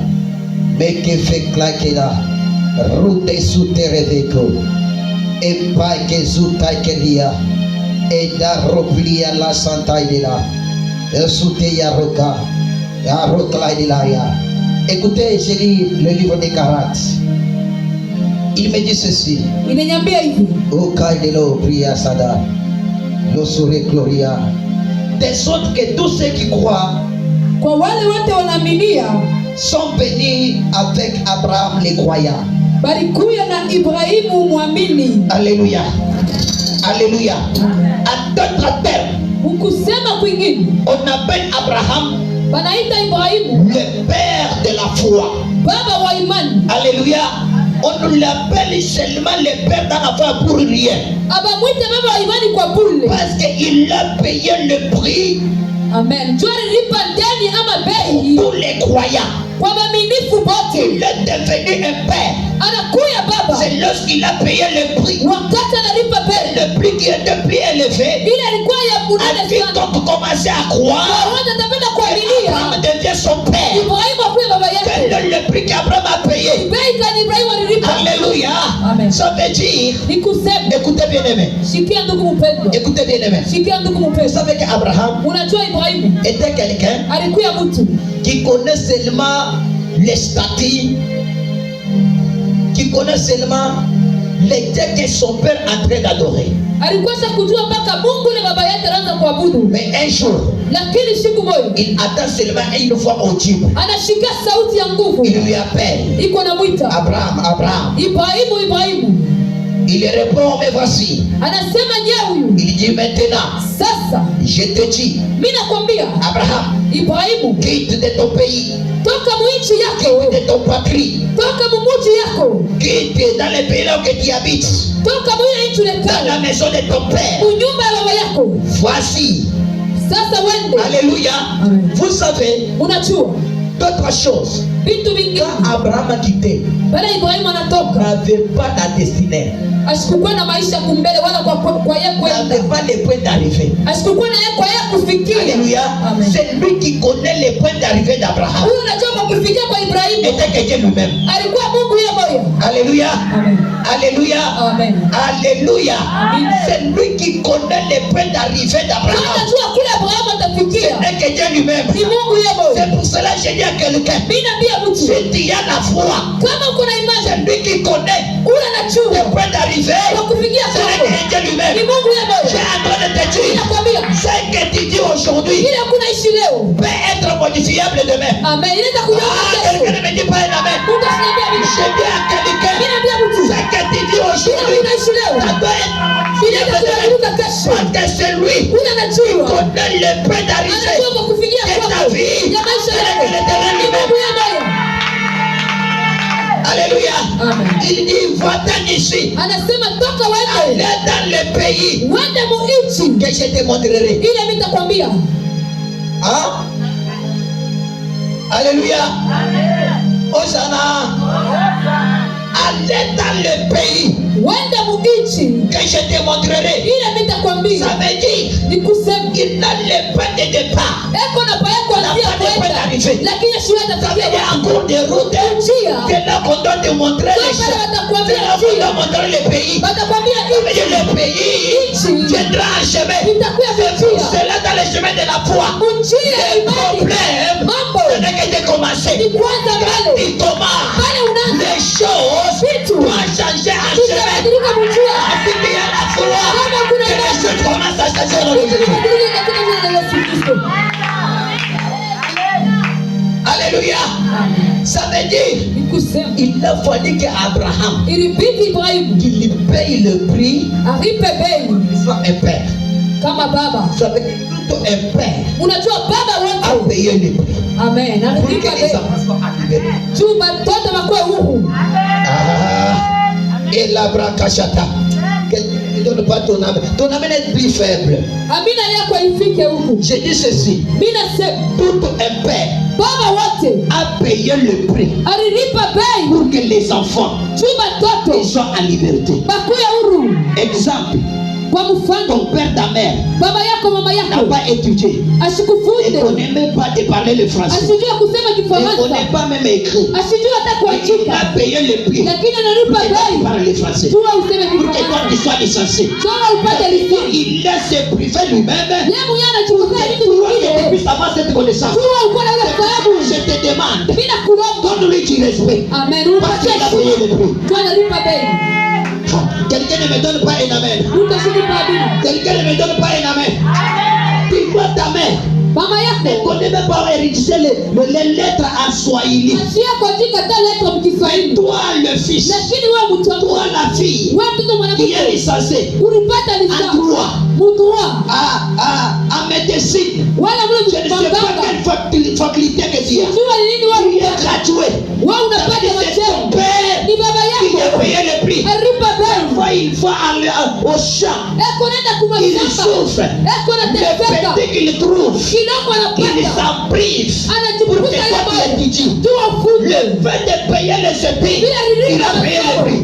mais que fait claquer là, route sous te rêveco, et pas que sous ta kelia, et da roblia la santa de là, et sous te yaroka, yarokla de là. Écoutez, j'ai lu le livre des Galates. Il me dit ceci. Au cas de l'eau, pria Sada, l'eau sourit Gloria. De sorte que tous ceux qui croient sont bénis avec Abraham les croyants. Alléluia. Alléluia. En d'autres termes, on appelle Abraham le père de la foi. Alléluia. On ne l'appelle seulement le père d'un affaire pour rien. Parce qu'il a payé le prix. Amen. Pour les croyants. Il est devenu un père. C'est lorsqu'il a payé le prix. Le prix qui était plus élevé. A quiconque commençait à croire, Abraham devient son père. Quel est le prix qu'Abraham a payé? Alléluia. Amen. Ça veut dire, écoutez bien aimé. Écoutez bien aimé. Vous savez qu'Abraham était quelqu'un qui connaît seulement les statuts, qui connaît seulement les dieux que son père est en train d'adorer. Mais un jour, il attend seulement une fois au Dieu. Il lui appelle Abraham, Abraham. Il répond, mais voici. Il dit maintenant, je te dis, Abraham, quitte de ton pays, quitte de ton patrie, quitte dans le pays là où tu habites, dans la maison de ton père. Voici. Alléluia. Vous savez, d'autres choses. Quand Abraham a quitté, n'avait pas la destinée. N'avait pas les points d'arrivée. Alléluia. C'est lui qui connaît les points d'arrivée d'Abraham. Était que Dieu lui-même. Alléluia. Alléluia. Alléluia. C'est lui qui connaît les points d'arrivée d'Abraham. C'est que Dieu lui-même. C'est pour cela que j'ai dit à à quelqu'un, si tu as la foi, c'est lui qui connaît le point d'arriver, c'est le Dieu lui-même. J'ai en train de te dire, ce que tu dis aujourd'hui peut être modifiable demain. Amen. Quelqu'un ne me dit pas un amen. Je dis à quelqu'un, ce que tu dis aujourd'hui, ça doit être parce que c'est lui qui connaît le point d'arriver de ta vie. Alléluia. Amen. Il dit, va-t'en ici. Allez dans le pays que je te montrerai. Hein? Alléluia. Hosanna. Allez dans le pays que je te montrerai. Ça veut dire qu'il n'a le point de départ. Il n'a pas de point d'arrivée. Ça veut dire encore des routes. C'est là qu'on doit te montrer les choses. C'est là qu'on doit montrer le pays. Ça veut dire le pays viendra en chemin. C'est là dans le chemin de la foi. Le problème, ce n'est que de commencer. Quand il commence, les choses doivent changer en chemin. Si tu as la foi, que les choses commencent à changer dans le Jésus. Alléluia. Ça veut dire, il a fallu qu'Abraham qu'il lui paye le prix qu'il soit un père. Ça veut dire tout un père a payé le prix. Amen. Pour que les enfants soient en liberté. Et la brakashata. Ne donne pas ton âme. Ton âme est plus faible. Je dis ceci. Tout un père a payé le prix pour que les enfants soient en liberté. Exemple. Ton père, ta mère n'a pas étudié. Il ne connaît même pas de parler le français. Il ne connaît pas même écrire. Il a payé le prix pour qu'il parle le français. Pour que toi tu sois licencié. Il laisse se priver lui-même pour que toi tu puisses avoir cette connaissance. Je te demande, donne-lui du respect. Parce qu'il a payé le prix. Quelqu'un ne me donne pas un amen. Quelqu'un ne me donne pas un amen. Tu vois ta mère. Ne connaît même pas rédiger les lettres en Swahili. Mais toi le fils, toi la fille qui est licenciée en droit, en médecine, je ne sais pas quelle faculté que tu as. Tu es gradué. C'est ton père qui a payé le prix. Parfois il va aller au champ. Il souffre. Le petit qu'il trouve, il s'en prive pour que toi tu étudies. Le fait de payer les études, il a payé le prix.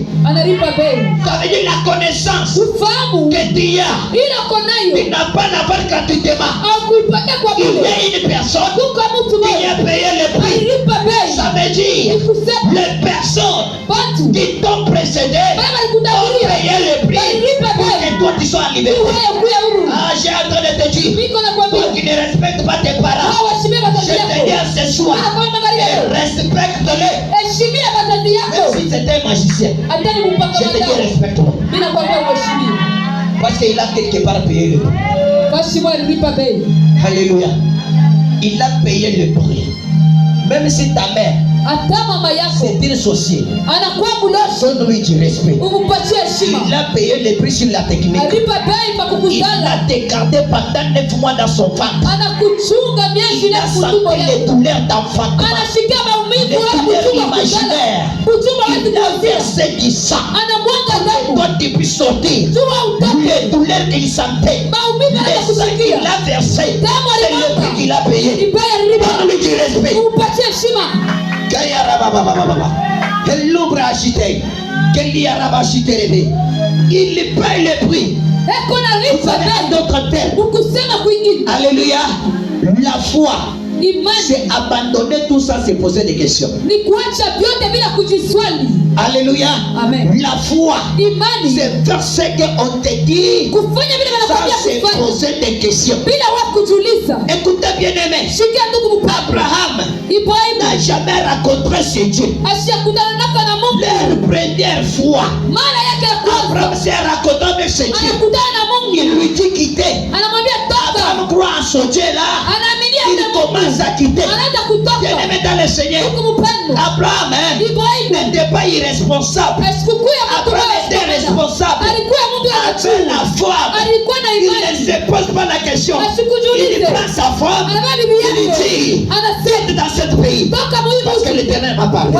Ça veut dire la connaissance que tu as. Tu n'as pas l'avoir gratuitement. Il y a une personne qui a payé le prix. Ça veut dire les personnes qui t'ont précédé ont payé le prix pour que toi tu sois en liberté. J'ai en train de te dire, toi qui ne respectes pas tes parents, je te dis ce soir, respecte-les. Même si c'était un magicien, je te dis respecte-le. Parce qu'il a quelque part payé le prix. Alléluia. Il a payé le prix. Même si ta mère c'est une société, donne-lui du respect. Il a payé le prix sur la technique. Il a te gardé pendant 9 mois dans son ventre. Il a senti les douleurs d'enfantement, les douleurs imaginaires. Il a versé du sang pour que toi tu puisses sortir. Les douleurs qu'il sentait, les sang qu'il a versé, c'est le prix qu'il a payé. Donne-lui du respect. Il paye le prix. Vous avez un autre terme. Alléluia. La foi, c'est abandonner tout ça, c'est poser des questions. Alléluia. Amen. La foi, c'est faire ce qu'on te dit. Ça, c'est poser des questions. Écoutez bien aimé, Abraham jamais rencontré ce Dieu. Leur première fois, Abraham s'est rencontré avec ce Dieu. Il lui dit quitter. Abraham croit en ce Dieu-là. Il commence à quitter. Bien-aimé dans le Seigneur, Abraham n'était pas irresponsable. Abraham était responsable. Avec la femme, il ne se pose pas la question. Il prend sa femme, il lui dit, quitte dans ce pays. Parce que l'Éternel m'a parlé.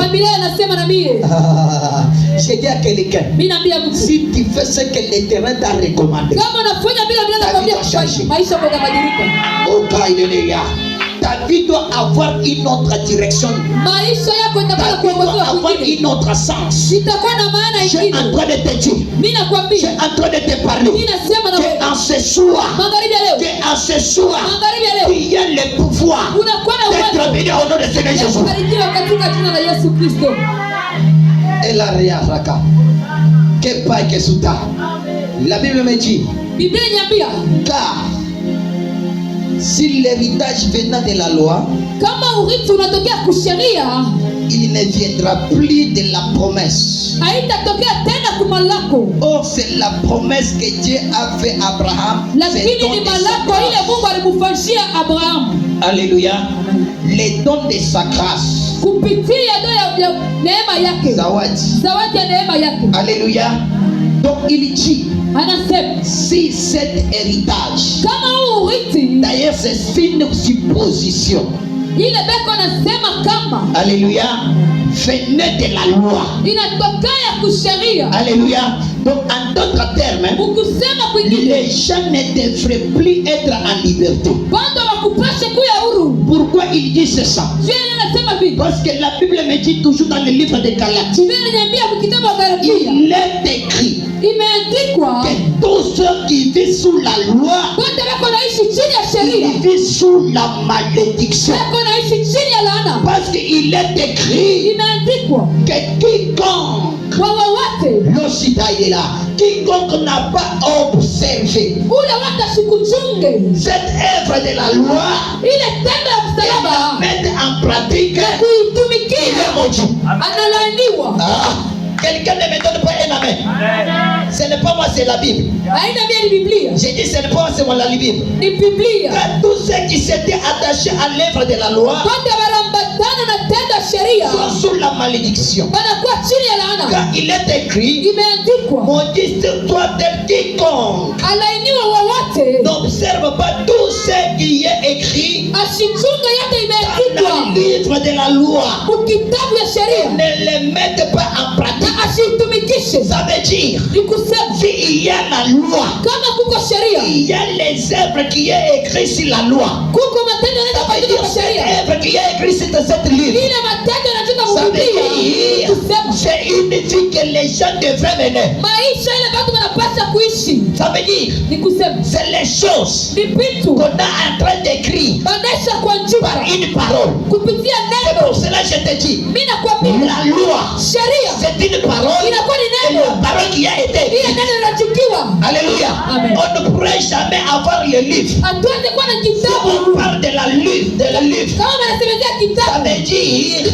Je dis à quelqu'un, si tu fais ce que l'Éternel t'a recommandé, ta vie doit changer. Oh, ta vie doit avoir une autre direction. Ta vie doit avoir une autre sens. Je suis en train de te dire, je suis en train de te parler qu'en ce soir, il y a le pouvoir d'être béni au nom de Seigneur Jésus. Et la réaraka, que pas que souta. La Bible me dit, car si l'héritage venant de la loi, il ne viendra plus de la promesse. Or, c'est la promesse que Dieu a fait à Abraham. Alléluia. Les dons de sa grâce. Zawadi. Alléluia. Donc il dit, si cet héritage, d'ailleurs c'est une supposition, alléluia, venait de la loi. Alléluia. Donc en d'autres termes, les gens ne devraient plus être en liberté. Pourquoi il dit ça? Parce que la Bible me dit toujours dans le livre de Galates, il est écrit que tous ceux qui vivent sous la loi, ils vivent sous la malédiction. Parce qu'il est écrit que quiconque, quiconque n'a pas observé cette œuvre de la loi et la mettre en pratique, il est maudit. Quelqu'un ne me donne pas un amen. Ce n'est pas moi, c'est la Bible. J'ai dit ce n'est pas moi, c'est la Bible. Car tous ceux qui s'étaient attachés à l'œuvre de la loi sont sous la malédiction. Car il est écrit, maudit toi de quiconque n'observe pas tout ce qui est écrit dans le livre de la loi. Ne les mette pas en pratique. Ça veut dire, s'il y a la loi, il y a les œuvres qui est écrites sur la loi. Ça veut dire ces œuvres qui est écrites sur cette livre. Ça veut dire, c'est une vie que les gens devraient mener. Ça veut dire, c'est les choses qu'on a en train d'écrire par une parole. C'est pour cela que je te dis, la loi, c'est une parole, et la parole qui a été écrite. Alléluia. On ne pourrait jamais avoir le livre. Si on parle de la livre, ça veut dire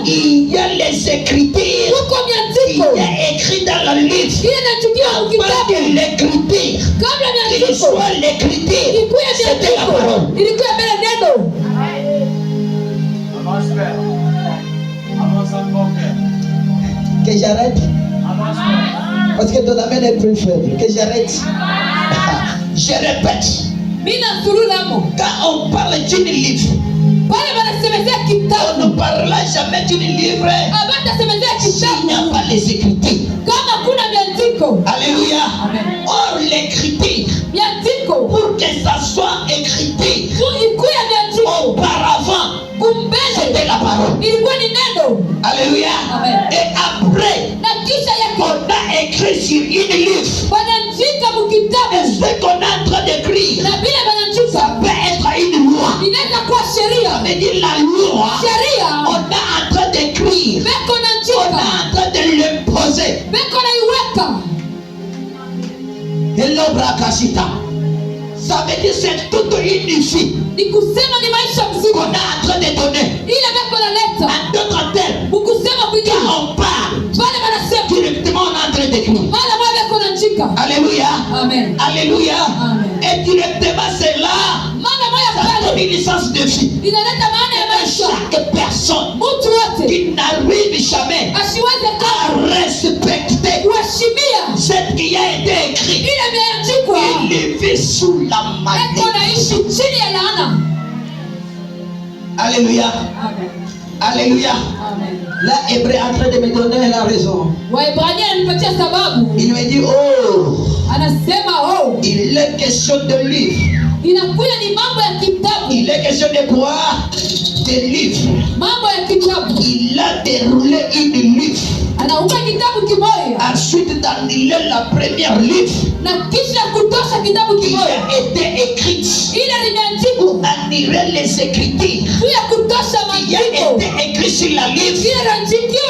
il y a les écritures qui est écrit dans le livre. Avant que l'écriture, qu'il soit l'écriture, c'était la parole. Que j'arrête? Parce que ton amène est plus faible. Que j'arrête? Je répète. Quand on parle d'une livre, on ne parlera jamais d'une livre s'il n'y a pas les écritures. Alléluia. Or l'écriture, pour que ça soit écrit auparavant, c'était la parole. Alléluia. Et après, on a écrit sur une livre. Et ce qu'on est en train d'écrire, ça peut être une loi. Ça veut dire la loi, on est en train d'écrire, on est en train de l'imposer. Et l'obrakashita, ça veut dire c'est toute une vie qu'on est en train de donner. En Chaque personne qui n'arrive jamais à respecter ce qui a été écrit, il vit sous la malédiction. Alléluia. Alléluia. Là, Hébreu est en train de me donner la raison. Il me dit, il est question de livre. Il est question de quoi? Des livres. Il a déroulé une livre. Ensuite d'annuler la première livre qui a été écrite pour annuler les écritures qui a été écrit sur la livre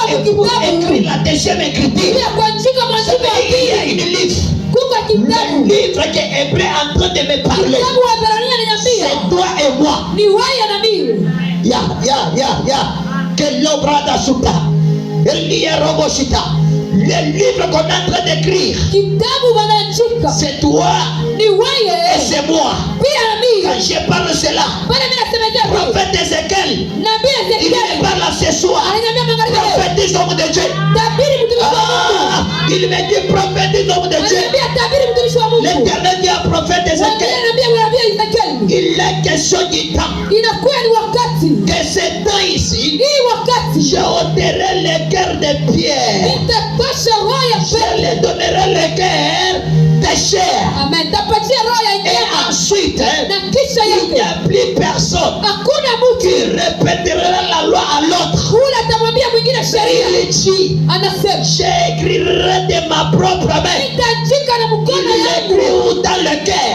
et pour écrire la deuxième écriture. Il y a une livre. Le livre que Hébreu est en train de me parler, c'est toi et moi. Que l'obra d'Asuta. Le livre qu'on est en train d'écrire, c'est toi et c'est moi. Quand je parle cela, prophète Ézéchiel, il me parle ce soir. Prophète des hommes de Dieu. Il me dit prophète des hommes de Dieu. L'Éternel dit à prophète Ézéchiel, il est question du temps. Que ce temps ici, je ôterai le cœur de pierre. Je leur donnerai le cœur de chair. Et ensuite, il n'y a plus personne qui répétera la loi à l'autre. Il dit, j'écrirai de ma propre main. Il écrit où dans le cœur.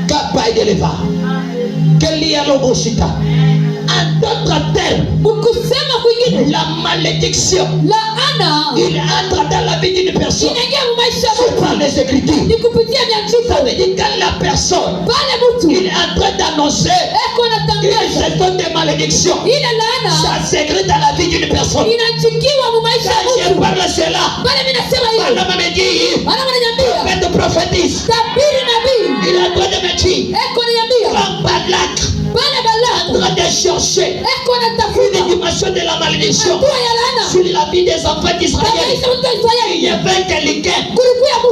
Kapai de leva. Kelia lobosita. En d'autres termes, la malédiction, il entre dans la vie d'une personne par les écritures. Ça veut dire quand la personne il est en train d'annoncer une saison de malédiction, ça s'écrit dans la vie d'une personne. Quand je parle cela, Madame me dit, prophète prophétise, il est en train de me dire, comme Balak, en train de chercher une dimension de la malédiction sur la vie des enfants d'Israël. Il y avait quelqu'un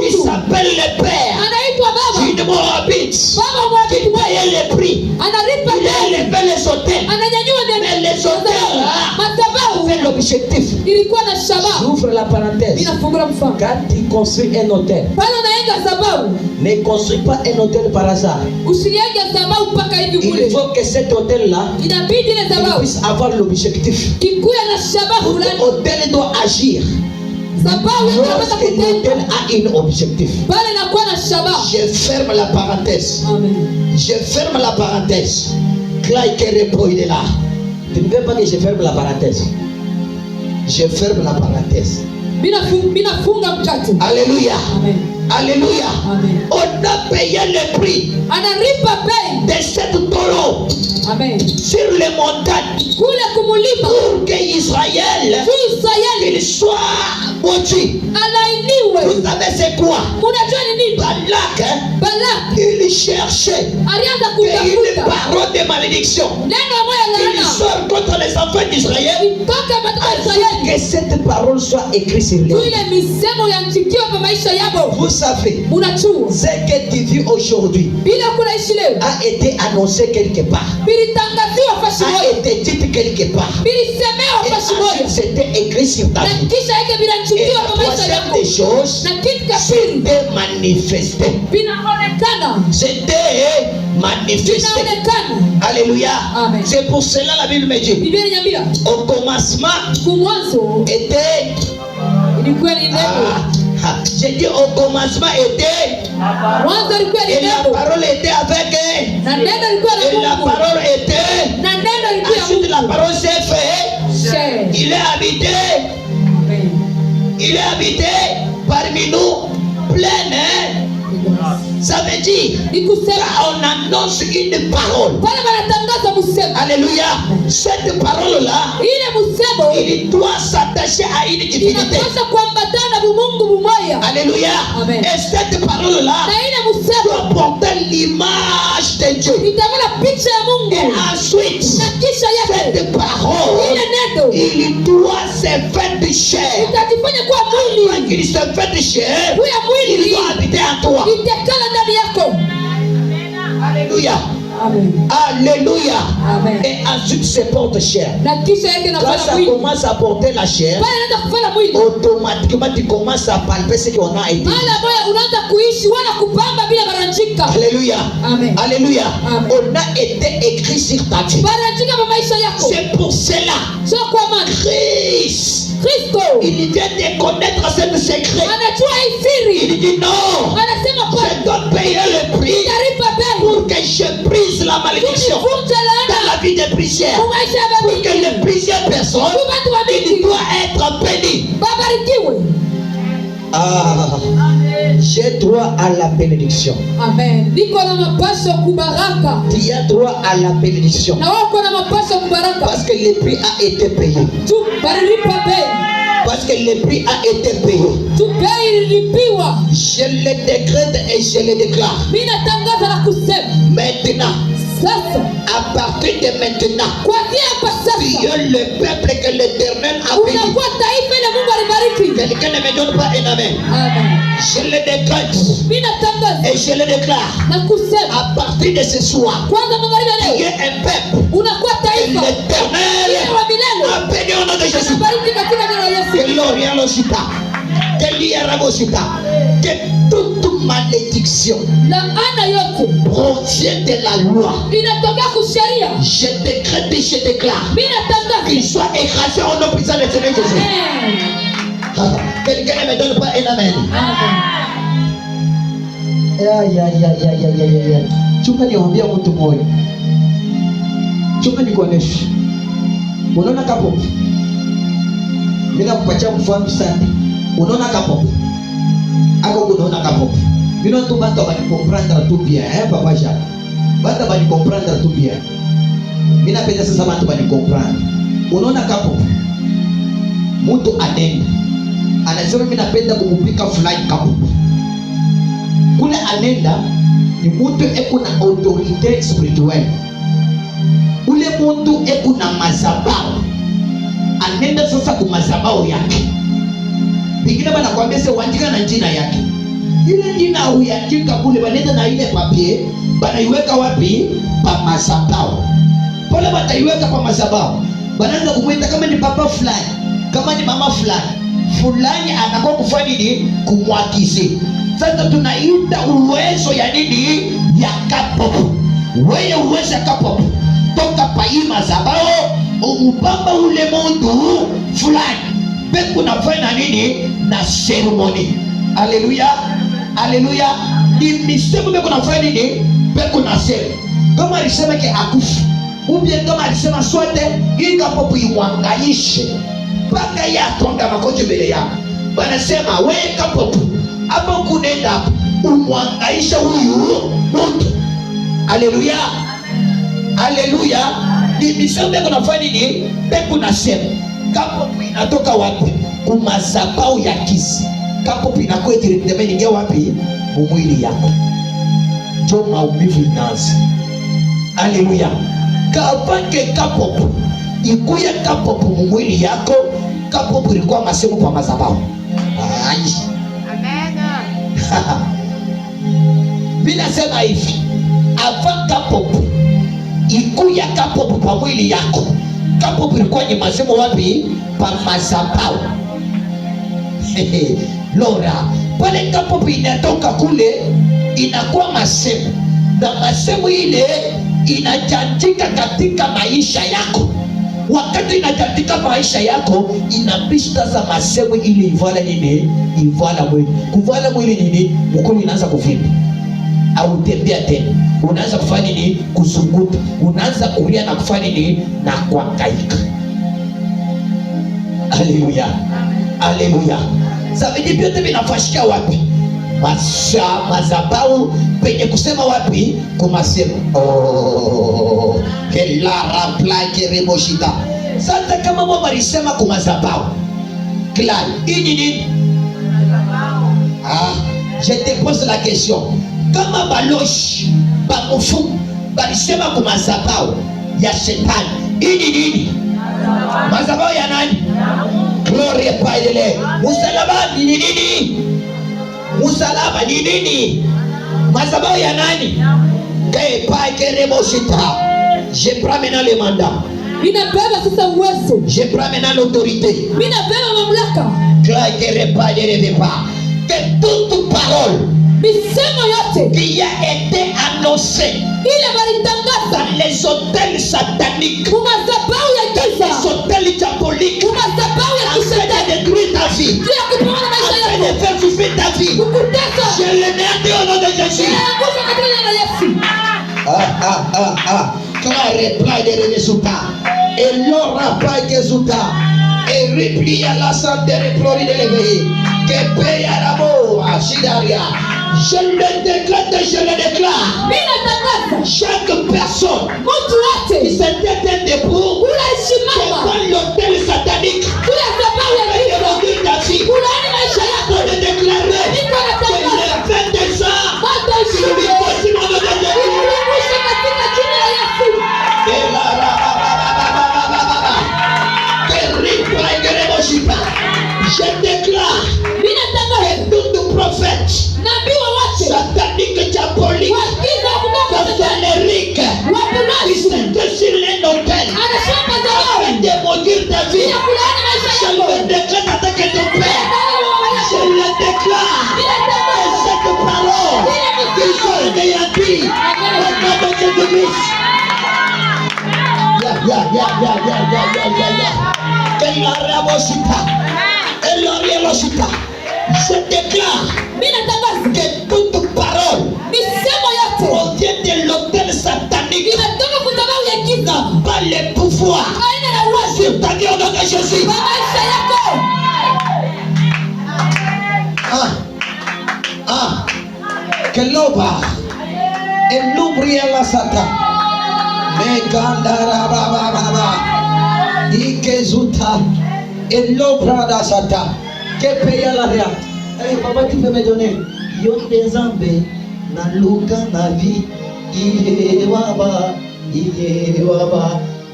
qui s'appelle le père d'une Moabite qui payait les prix. Il a élevé les hôtels, mais les hôtels avaient l'objectif. J'ouvre la parenthèse. Quand tu construis un hôtel, ne construis pas un hôtel par hasard. Il faut que cet hôtel-là puisse avoir l'objectif. L'hôtel doit agir. Lorsque l'hôtel a un objectif. Je ferme la parenthèse. Je ferme la parenthèse. Tu ne veux pas que je ferme la parenthèse. Je ferme la parenthèse. Alléluia. Alléluia. On a payé le prix de cette taureau sur les montagnes pour que Israël qu'il soit maudit. Vous savez c'est quoi? Balak, il cherchait une parole de malédiction. Il sort contre les enfants d'Israël afin que cette parole soit écrite sur lui. Vous savez, ce que tu vis aujourd'hui a été annoncé quelque part, a été dit quelque part, et ensuite c'était écrit sur ta vie. Et la troisième des choses, c'était manifesté. C'était manifesté. Alléluia. C'est pour cela la Bible me dit, au commencement était j'ai dit au commencement était et la parole était avec et la parole était ensuite la parole s'est fait, il est habité parmi nous plein. Ça veut dire quand on annonce une parole, Alléluia. Cette parole-là, il doit s'attacher à une divinité. Alléluia. Et cette parole-là doit porter l'image de Dieu. Et ensuite, cette parole, il doit se faire de chair. Quand il se fait de chair, il doit habiter en toi. Alléluia. Amen. Alléluia. Amen. Et ensuite se porte chair. Quand ça commence à porter la chair, automatiquement tu commences à palper ce qu'on a été. Alléluia. Amen. Alléluia. Amen. On a été écrit sur ta vie. C'est pour cela Christ, il vient de connaître ce secret. Il dit non, je dois payer le prix pour que je brise la malédiction dans la vie des plusieurs. Pour que les plusieurs personnes, il doit être béni. Ah, j'ai droit à la bénédiction. Amen. Tu as droit à la bénédiction. Parce que le prix a été payé. Parce que le prix a été payé. Je le décrète et je le déclare. Maintenant, à partir de maintenant, tu es le peuple que l'Éternel a béni. Quelqu'un ne me donne pas un amen. Je le décrète et je le déclare. À partir de ce soir, tu es un peuple que l'Éternel a béni au nom de Jésus. Que toute malédiction provient de la loi. Je décrète et je déclare qu'il soit écrasé au nom puissant de Seigneur Jésus. Quelqu'un ne me donne pas un amen. Chunga niwaambia mtu mmoja. Chunga nikuoneshe. Unaona kapo? Mimi nakupatia mfano sana. Unaona kapo? Ako unaona kapo? Mimi ndo mtu bani comprendre tout bien, papa Jacques. Bata bani comprendre tout bien. Mimi napenda sasa watu bani comprendre. Unaona kapo? Mtu anenda. Anasema mimi napenda kumupika fulani kapo. Kule anenda ni mtu eko na autorité spirituelle. Ule mtu eko na mazabao. Anenda sasa kwa mazabao yake. Pengine bana kwambia se wandika na jina yake. Ile jina huyandika kule banenda na ile papier, banaiweka wapi? Pa mazabao. Pole bataiweka pa mazabao. Banaanza kumwita kama ni papa fulani, kama ni mama fulani. Fulani anakuwa kufanya nini? Kumwakizi. Sasa tunaita uwezo ya nini? Ya kapopo. Wewe uwezo ya kapopo toka pa hii mazabao umupamba ule mundu fulani. Beku nafanya nini? Na ceremony. Haleluya. Haleluya. Ni misemo beku nafanya nini? Beku na ceremony. Kama alisema ke akufu, ubie kama alisema sote hii kapopo imwangaishe mpaka yatonga makojo mbele yako. Wanasema wewe kapopo hapo kunenda umwangaisha huyu mtu. Haleluya. Haleluya. Ni misemo beku nafanya nini? Beku na ceremony. Kapopo inatoka wapi? Kumazabao ya kisi. Kapopo inakuwa directement ingia wapi? Mwili yako. Jo maumivu inaanza. Haleluya. Kapange kapopo ikuya kapopo mwili yako. Kapopo ilikuwa masemo kwa mazabao. Ai. Amen. Bila sema hivi, avant kapopo ikuya kapopo kwa mwili yako. Kapopo ilikuwa ni masemo wapi? Pa mazabao. Lora, pale kapopo inatoka kule inakuwa masemo. Na masemo ile inajandika katika maisha yako. Wakati inajandika maisha yako, inabishta za masemo ili ivala nini? Ivala mwili. Kuvala mwili nini? Mkono inaanza kuvimba. Au tembea tena. Unaanza kufanya nini? Kusunguka. Unaanza kulia na kufanya nini? Na kuhangaika. Haleluya. Haleluya. Sabidi vyote vinafashika wapi? Mazabau penye kusema wapi? Kumasema. Oh, La raplake reboshita. Sasa kama mwa walisema kumazabao. Clay, ini. Ah, je te pose la question. Kama baloshi, bamufu, balisema kumazabao ya shetani. Ini nini? Mazabao ya nani? Gloria paidele. Musalaba ni nini? Musalaba ni nini? Mazabao ya nani? Que pas que reboshita. Je prends maintenant le mandat. Ninabeba sasa uwezo. Je prends maintenant l'autorité. Ninabeba mamlaka. Que toute parole misemo yote qui a été annoncée ile balitangaza dans les hôtels sataniques, kumazabau ya giza, les hôtels diaboliques, kumazabau ya afin de détruire ta vie, afin de faire souffrir ta vie, je l'énergie au nom de Jésus. Claire plein de résultats. Et l'aura pas que résultats. Et replie à la santé replie de l'éveil. Que paye à l'amour à Sidaria. Je le déclare, je le déclare. Chaque personne qui se détient debout devant l'hôtel satanique, de ta vie, pour de déclarer que les 22 ans, je lui possible de je déclare que tout prophète satanique diabolique personnérique qui s'était sur les hôtels afin de maudire ta vie, je le déclare avec ton père, je le déclare et cette parole qu'ils sont anéantis au nom de Jésus-Christ. Je déclare que toute parole provient de l'hôtel satanique n'a pas le pouvoir sur ta vie au nom de Jésus. Que l'oba et l'ouvrir la satan. Megandarababa Ikezuta et l'obra da satan. Que paye la ria. Hey, papa, tu peux me donner. Yon des ambés, na luka na vie. Iye waba.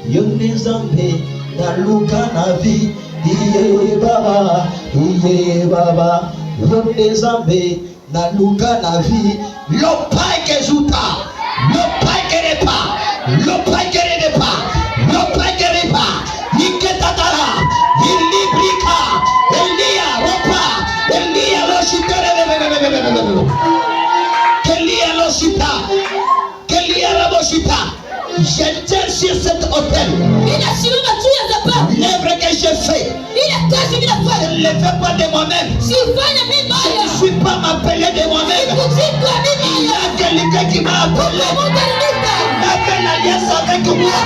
Yon des ambés, na luka na vie. Iye baba. Yon des ambés, na luka na vie. L'opai que zuta. L'opai que repa. L'opai que repa. L'opai que repa. Iketatara. Ilibrika. Elia ropa. Elia loshita. Elia loshita. Elia raboshita. Je tiens sur cet hôtel. L'œuvre que je fais, je ne le fais pas de moi-même. Je ne suis pas m'appeler de moi-même. Il y a quelqu'un qui m'a appelé. Il a fait l'alliance avec moi.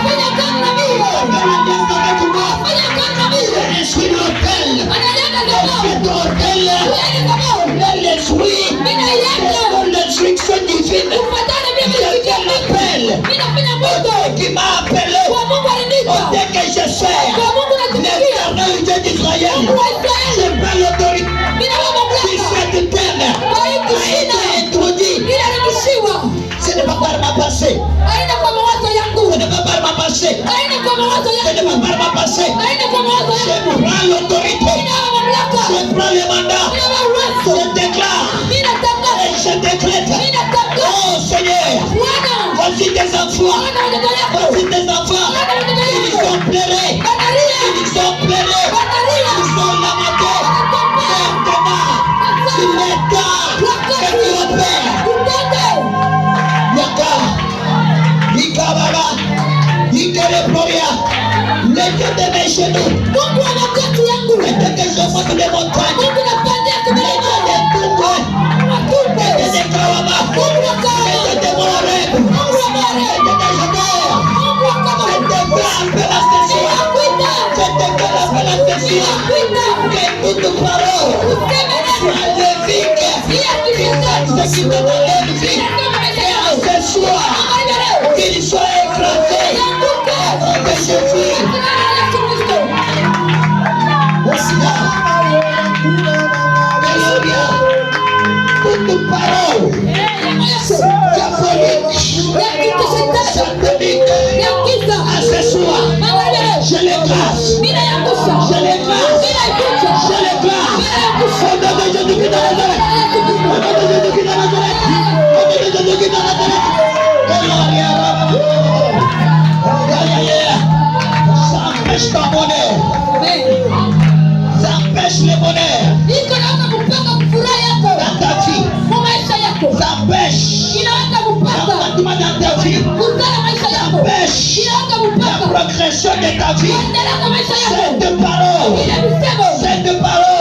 Je suis l'hôtel. Cet hôtel, l'esprit, l'instruction divine. Je l'appelle. Qui m'a appelé dès que je sers l'éternel Dieu d'Israël. Je prends l'autorité sur cette terre a été introduit. Ce n'est pas par ma passé. Ce n'est pas par ma passé. Ce n'est pas par ma passé. Je prends l'autorité. Je prends le mandat. Je déclare et je décrète. Oh Seigneur, voici tes enfants. Voici tes enfants. Ils sont pleurés. Ils sont pleurés. Ils sont lamentés. Maintenant, tu m'étends que tu opères. Yaka, Yika Baba, Yika le Gloria, le Dieu de mes genoux. Le Dieu que je monte les montagnes. Le Dieu de tout moi. Le Dieu de Kawama. Le Dieu de Moreb. Le Dieu de Jabor. Je te fais la session. Je te fais la session. Que toute parole soit lévique. Ce qui te donne vie. Et à ce soir, qu'il soit écrasé. progression de ta vie. Cette parole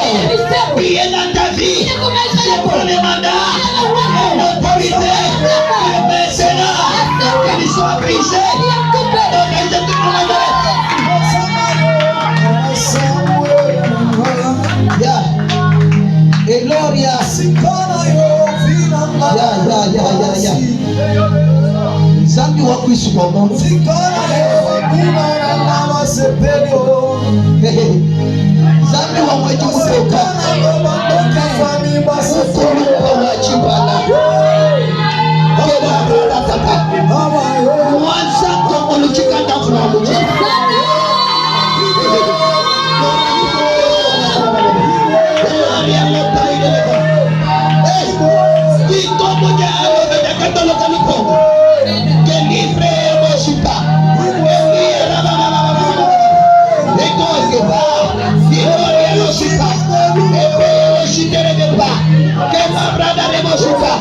qui est dans ta vie, je prends le mandat et l'autorité et maintenant qu'il soit brisé. Et Gloria, Zambi wa kuishi kwa moto. Zambi wa mwetu kutoka ukulupa wachibala kema rataka mwanza kumuluchikanda fulamuji Gloria mota ideleka Kito moja alobeda katolo kalupo que libre mosita que va gloria mosita que va brada de mosita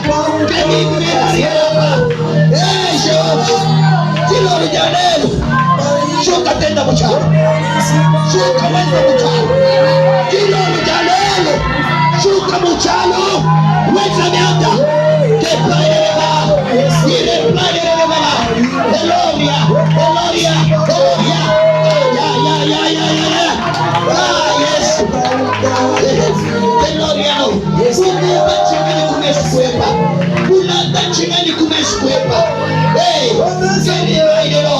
que libre ariaba Chilo janelo shuka tenda mchana shuka wenda mchana Chilo janelo shuka mchana weza mianda que plaireba ile plaireba Gloria Gloria Gloria yes Gloria no kuna chingani kumesikuepa kuna chingani kumesikuepa Gloria no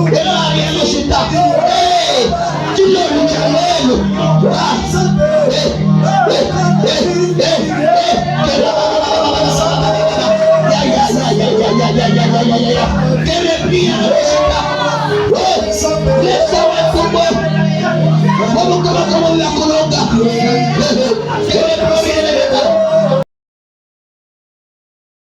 Gloria no shita Chilo janelo